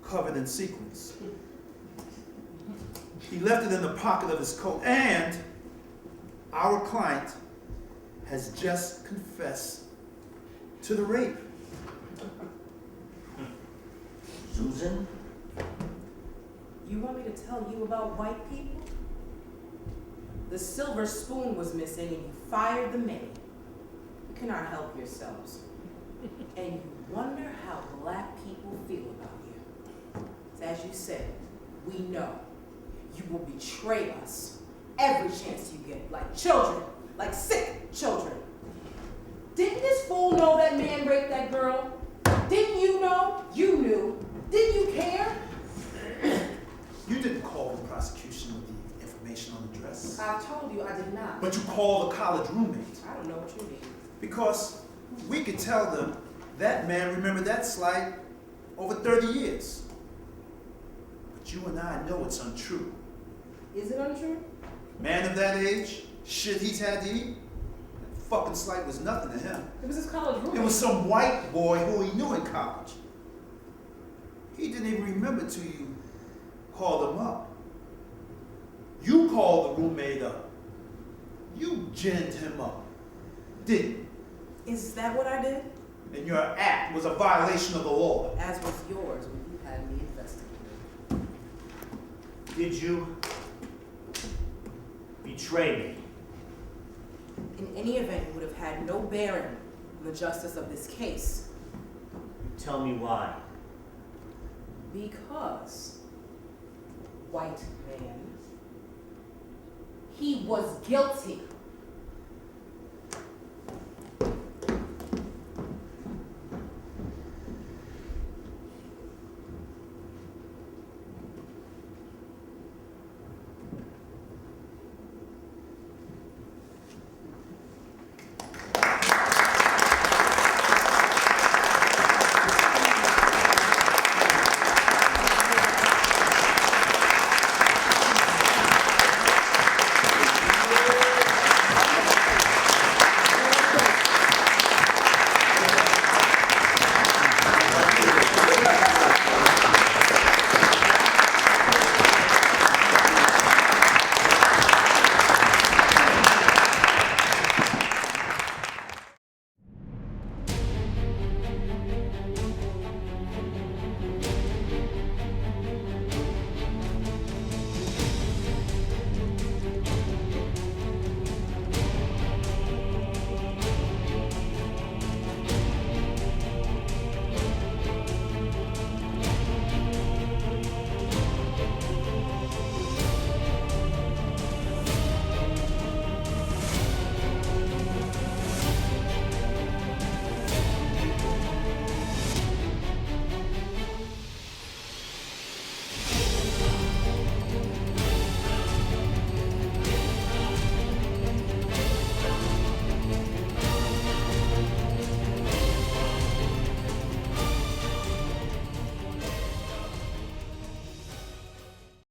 covered in sequins. He left it in the pocket of his coat and Our client has just confessed to the rape. Susan? You want me to tell you about white people? The silver spoon was missing and you fired the maid. You cannot help yourselves. And you wonder how black people feel about you. As you said, we know you will betray us every chance you get, like children, like sick children. Didn't this fool know that man raped that girl? Didn't you know? You knew. Didn't you care? You didn't call the prosecution with the information on the dress. I told you I did not. But you called a college roommate. I don't know what you mean. Because we could tell them that man remembered that slight over 30 years. But you and I know it's untrue. Is it untrue? Man of that age, shit he's had to eat, that fucking slight was nothing to him. It was his college roommate. It was some white boy who he knew in college. He didn't even remember till you called him up. You called the roommate up. You ginned him up, didn't you? Is that what I did? And your act was a violation of the law. As was yours when you had me investigated. Did you betray me? In any event, it would have had no bearing on the justice of this case. Tell me why. Because, white man, he was guilty.